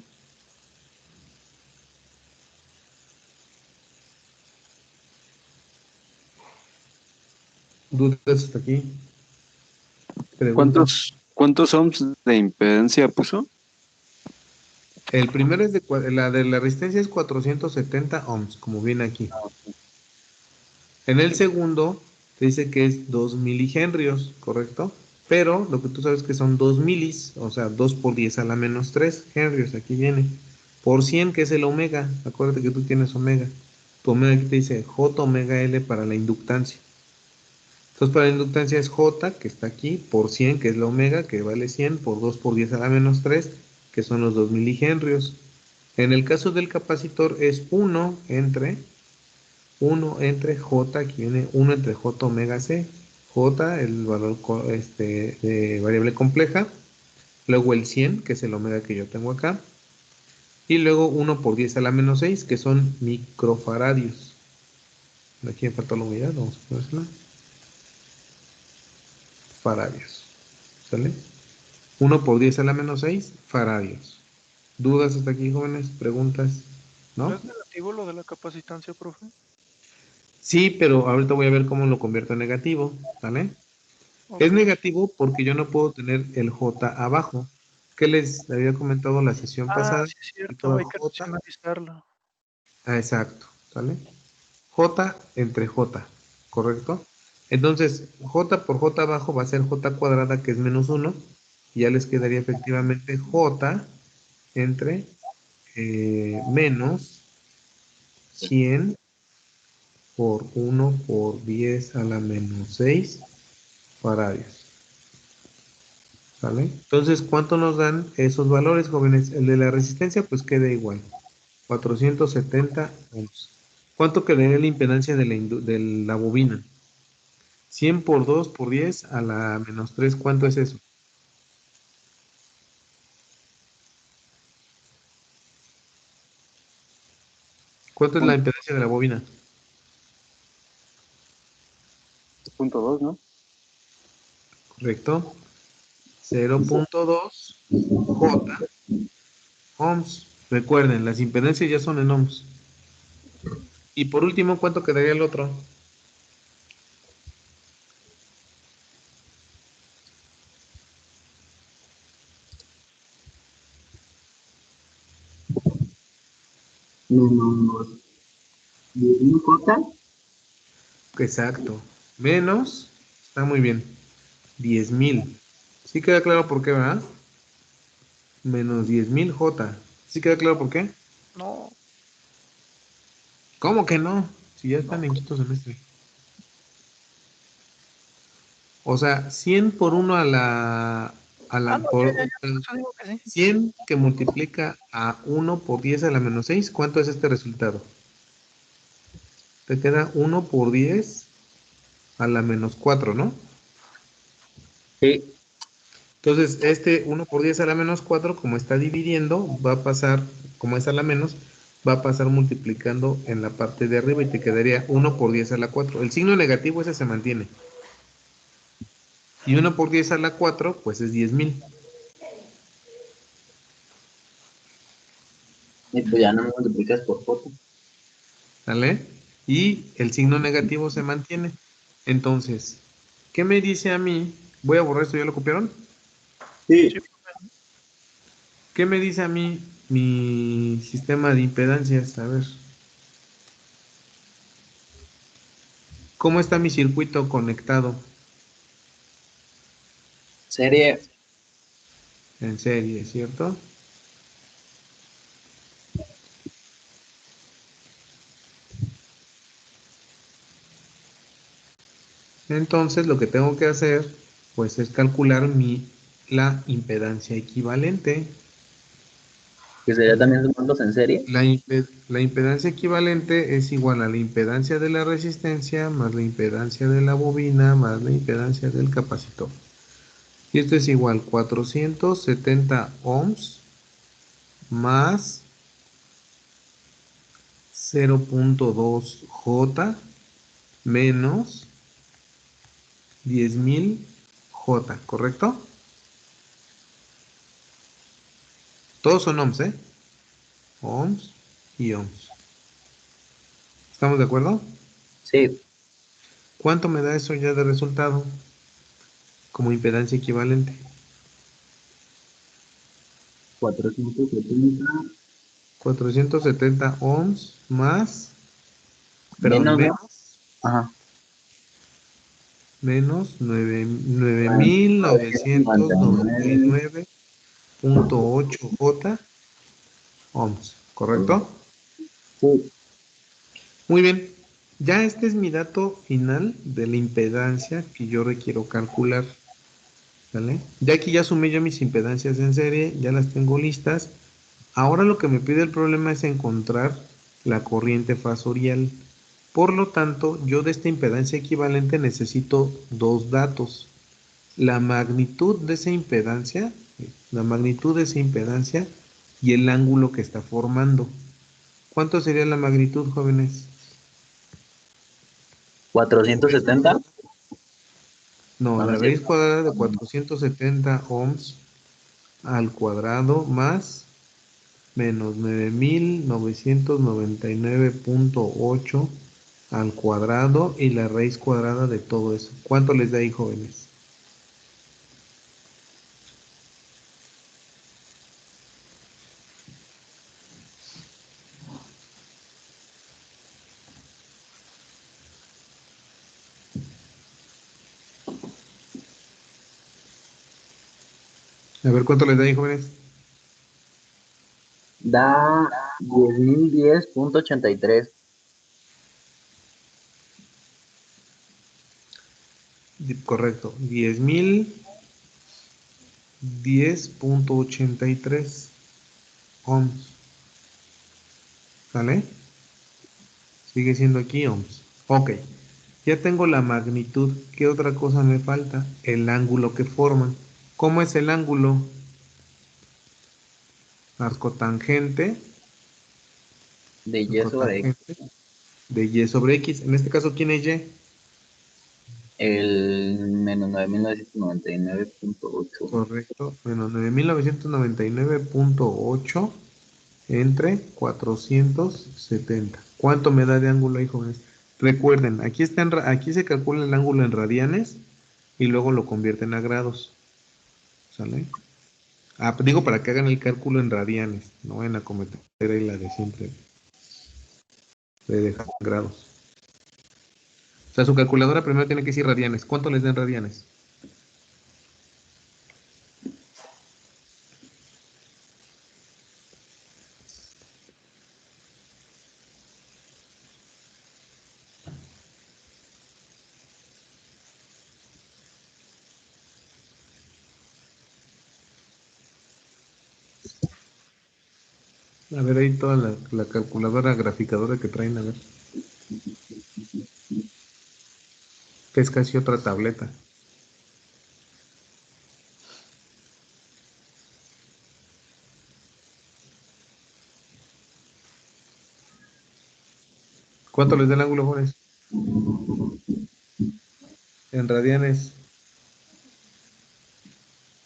¿Dudas hasta aquí? ¿Cuántos ohms de impedancia puso? El primero es la de la resistencia es 470 ohms, como viene aquí. En el segundo te dice que es 2 milihenrios, ¿correcto? Pero lo que tú sabes que son 2 milis, o sea, 2 por 10 a la menos 3 henrios, aquí viene. Por 100, que es el omega, acuérdate que tú tienes omega. Tu omega aquí te dice J omega L para la inductancia. Entonces para la inductancia es J, que está aquí, por 100, que es la omega, que vale 100, por 2 por 10 a la menos 3, que son los 2 milihenrios. En el caso del capacitor es 1 entre J, aquí viene 1 entre J omega C. J, el valor de variable compleja. Luego el 100, que es el omega que yo tengo acá. Y luego 1 por 10 a la menos 6, que son microfaradios. Aquí me falta la unidad, vamos a ponérsela. Faradios. ¿Sale? 1 por 10 a la menos 6, faradios. ¿Dudas hasta aquí, jóvenes? ¿Preguntas? ¿No? ¿No es negativo lo de la capacitancia, profe? Sí, pero ahorita voy a ver cómo lo convierto en negativo, ¿vale? Okay. Es negativo porque yo no puedo tener el J abajo. ¿Qué les había comentado la sesión pasada? Sí, es cierto, hay que racionalizarlo. Exacto, ¿vale? J entre J, ¿correcto? Entonces, J por J abajo va a ser J cuadrada, que es menos 1, y ya les quedaría efectivamente J entre menos 100 por 1 por 10 a la menos 6 faradios. ¿Sale? Entonces, ¿cuánto nos dan esos valores, jóvenes? El de la resistencia, pues queda igual. 470 ohms. ¿Cuánto quedaría la impedancia de la bobina? 100 por 2 por 10 a la menos 3, ¿cuánto es eso? ¿Cuánto es la impedancia de la bobina? 0.2, ¿no? Correcto. 0.2 J ohms. Recuerden, las impedancias ya son en ohms. Y por último, ¿cuánto quedaría el otro? Menos 10.000 J. Exacto. Menos, está muy bien, 10.000. ¿Sí queda claro por qué, verdad? Menos 10.000 J. ¿Sí queda claro por qué? No, ¿Cómo que no? Si ya están no. en quinto semestre. O sea, 100 por 1 No, por eso digo que sí. 100 que multiplica a 1 por 10 a la menos 6, ¿cuánto es este resultado? Te queda 1 por 10 a la menos 4, ¿no? Sí. Entonces, este 1 por 10 a la menos 4, como está dividiendo, va a pasar, como es a la menos, va a pasar multiplicando en la parte de arriba y te quedaría 1 por 10 a la 4. El signo negativo ese se mantiene. Y 1 por 10 a la 4, pues es 10.000. Y pues ya no me multiplicas por J. ¿Sale? Y el signo negativo se mantiene. Entonces, ¿qué me dice a mí? Voy a borrar esto, ¿ya lo copiaron? Sí. ¿Qué me dice a mí mi sistema de impedancias? A ver. ¿Cómo está mi circuito conectado Serie. en serie, cierto? Entonces, lo que tengo que hacer, pues, es calcular la impedancia equivalente. Que sería también sumarlos en serie. La impedancia equivalente es igual a la impedancia de la resistencia más la impedancia de la bobina más la impedancia del capacitor. Y esto es igual 470 ohms más 0.2 J menos 10.000 J, ¿correcto? Todos son ohms, ¿eh? Ohms y ohms. ¿Estamos de acuerdo? Sí. ¿Cuánto me da eso ya de resultado? Como impedancia equivalente. 470. 470 ohms más, perdón, Menos, ¿no? menos, Ajá. menos 9.999. 9.999.8 J ohms, ¿correcto? Sí. Muy bien. Ya este es mi dato final de la impedancia que yo requiero calcular. ¿Vale? Ya aquí ya sumé yo mis impedancias en serie, ya las tengo listas. Ahora lo que me pide el problema es encontrar la corriente fasorial. Por lo tanto, yo de esta impedancia equivalente necesito dos datos. La magnitud de esa impedancia, y el ángulo que está formando. ¿Cuánto sería la magnitud, jóvenes? 470. No, No, no la es raíz cierto. cuadrada de 470 ohms al cuadrado más menos 9.999.8 al cuadrado y la raíz cuadrada de todo eso. ¿Cuánto les da ahí, jóvenes? A ver, ¿cuánto les da ahí, jóvenes? Da 10.010.83. Correcto, 10.010.83 ohms. ¿Sale? Sigue siendo aquí ohms. Ok, ya tengo la magnitud. ¿Qué otra cosa me falta? El ángulo que forman. ¿Cómo es el ángulo? Arco tangente. De Y sobre X. De Y sobre X. En este caso, ¿quién es Y? El menos 9.999.8. Correcto, menos 9.999.8 entre 470. ¿Cuánto me da de ángulo ahí, jóvenes? Recuerden, aquí se calcula el ángulo en radianes y luego lo convierten a grados. ¿Sale? Digo para que hagan el cálculo en radianes, no vayan a cometer ahí la de siempre de dejar grados. O sea, su calculadora primero tiene que decir radianes. ¿Cuánto les den radianes? A ver ahí toda la calculadora graficadora que traen, a ver. Que es casi otra tableta. ¿Cuánto les da el ángulo, jóvenes? En radianes.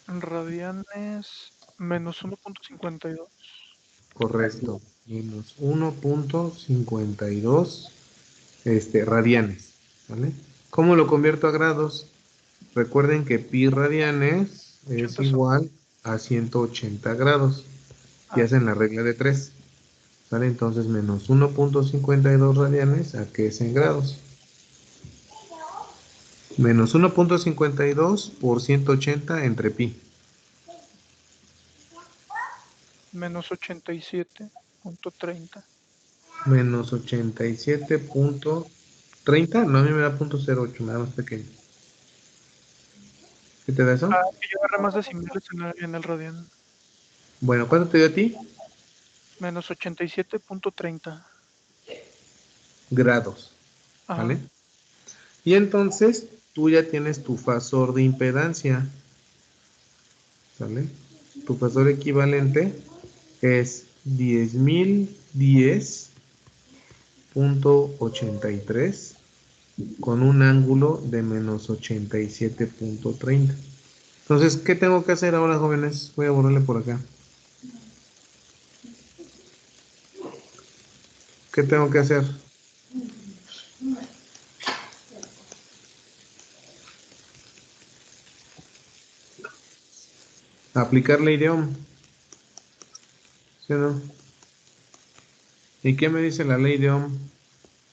En radianes, menos 1.52. Correcto. Menos 1.52 radianes. ¿Vale? ¿Cómo lo convierto a grados? Recuerden que pi radianes es 80 igual a 180 grados. Y hacen la regla de 3. ¿Vale? Entonces menos 1.52 radianes, ¿a qué es en grados? Menos 1.52 por 180 entre pi. menos 87.30. Menos 87.30. No, a mí me da .08, me da más pequeño. ¿Qué te da eso? Yo agarré más decimales en el radian. Bueno, ¿cuánto te dio a ti? Menos 87.30 grados. Ajá. ¿Vale? Y entonces tú ya tienes tu fasor de impedancia. ¿Sale? Tu fasor equivalente es 10.010.83 con un ángulo de menos 87.30. Entonces, ¿qué tengo que hacer ahora, jóvenes? Voy a borrarle por acá. ¿Qué tengo que hacer? Aplicar ley de Ohm. ¿Sí o no? ¿Y qué me dice la ley de Ohm?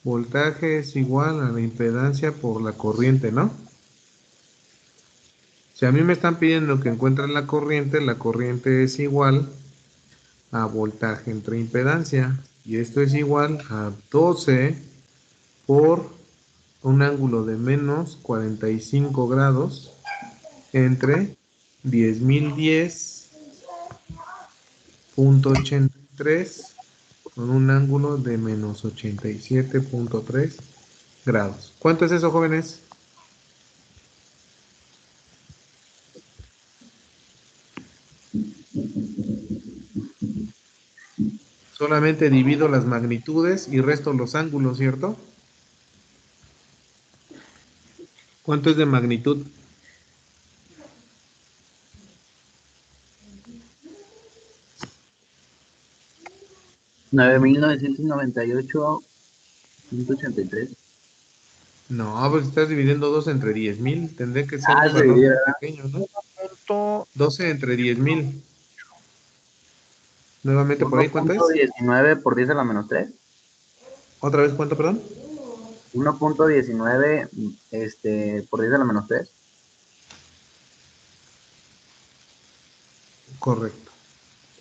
Voltaje es igual a la impedancia por la corriente, ¿no? Si a mí me están pidiendo que encuentre la corriente es igual a voltaje entre impedancia. Y esto es igual a 12 por un ángulo de menos 45 grados entre 10.010.83 con un ángulo de menos 87.3 grados. ¿Cuánto es eso, jóvenes? Solamente divido las magnitudes y resto los ángulos, ¿cierto? ¿Cuánto es de magnitud? $9.998.83. No, pues estás dividiendo 2 entre 10.000. Tendría que ser un Se valor divide, más ¿verdad? pequeño, ¿no? 12 entre 10.000. Nuevamente, ¿por ahí cuánto es? 1.19 por 10 a la menos 3. ¿Otra vez cuánto, perdón? 1.19 por 10 a la menos 3. Correcto.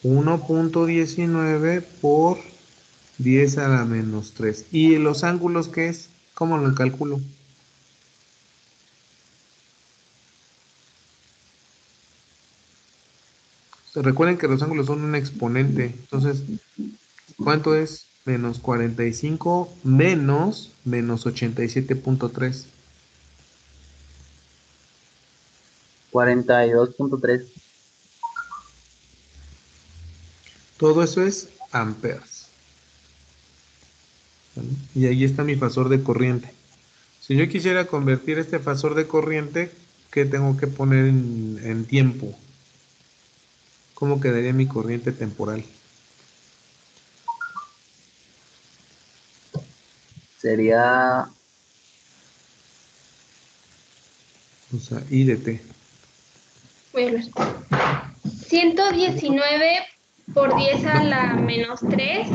1.19 por 10 a la menos 3. ¿Y los ángulos qué es? ¿Cómo lo calculo? Recuerden que los ángulos son un exponente. Entonces, ¿cuánto es? Menos 45 menos 87.3. 42.3. Todo eso es amperes. ¿Vale? Y ahí está mi fasor de corriente. Si yo quisiera convertir este fasor de corriente, ¿qué tengo que poner en tiempo? ¿Cómo quedaría mi corriente temporal? Sería O sea, I de T. Bueno, 119 por 10 a la menos 3,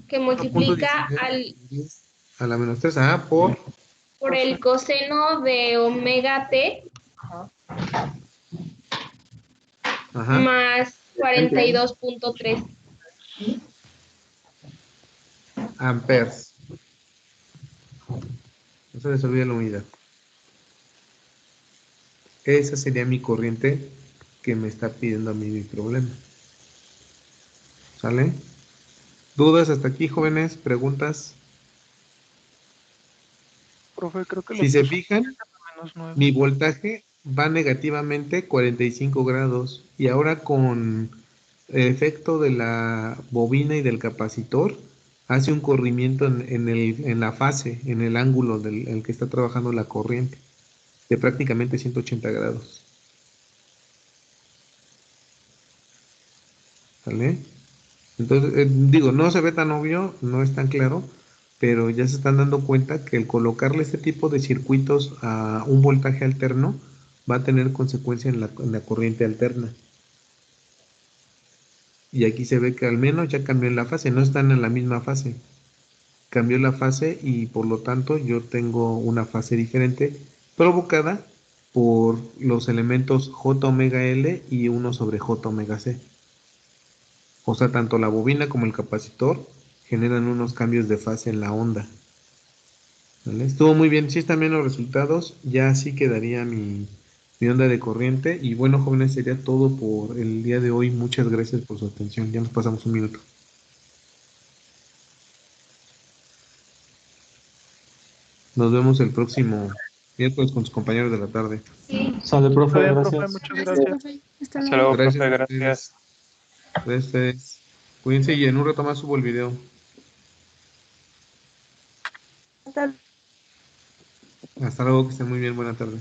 que multiplica 1.19 a la menos 3. por el coseno de omega t Ajá. más 42.3. Amperes. No se les olvide la unidad. Esa sería mi corriente que me está pidiendo a mí mi problema. ¿Sale? ¿Dudas hasta aquí, jóvenes? ¿Preguntas? Profe, creo que Si le se puso fijan, menos 9. mi voltaje va negativamente 45 grados. Y ahora con el efecto de la bobina y del capacitor, hace un corrimiento en la fase, en el ángulo en el que está trabajando la corriente, de prácticamente 180 grados. ¿Sale? Entonces, digo, no se ve tan obvio, no es tan claro, pero ya se están dando cuenta que el colocarle este tipo de circuitos a un voltaje alterno va a tener consecuencia en la corriente alterna. Y aquí se ve que al menos ya cambió en la fase, no están en la misma fase. Cambió la fase y por lo tanto yo tengo una fase diferente provocada por los elementos J omega L y 1 sobre J omega C. O sea, tanto la bobina como el capacitor generan unos cambios de fase en la onda. ¿Vale? Estuvo muy bien. Si están bien los resultados, ya así quedaría mi onda de corriente. Y bueno, jóvenes, sería todo por el día de hoy. Muchas gracias por su atención. Ya nos pasamos un minuto. Nos vemos el próximo miércoles con sus compañeros de la tarde. Sale, profe, Está bien, gracias. profe, muchas gracias. Hasta Hasta luego. luego, Gracias profe, a gracias. ustedes. Gracias a ustedes. Cuídense y en un rato más subo el video. Hasta Hasta luego, que estén muy bien. Buena tarde.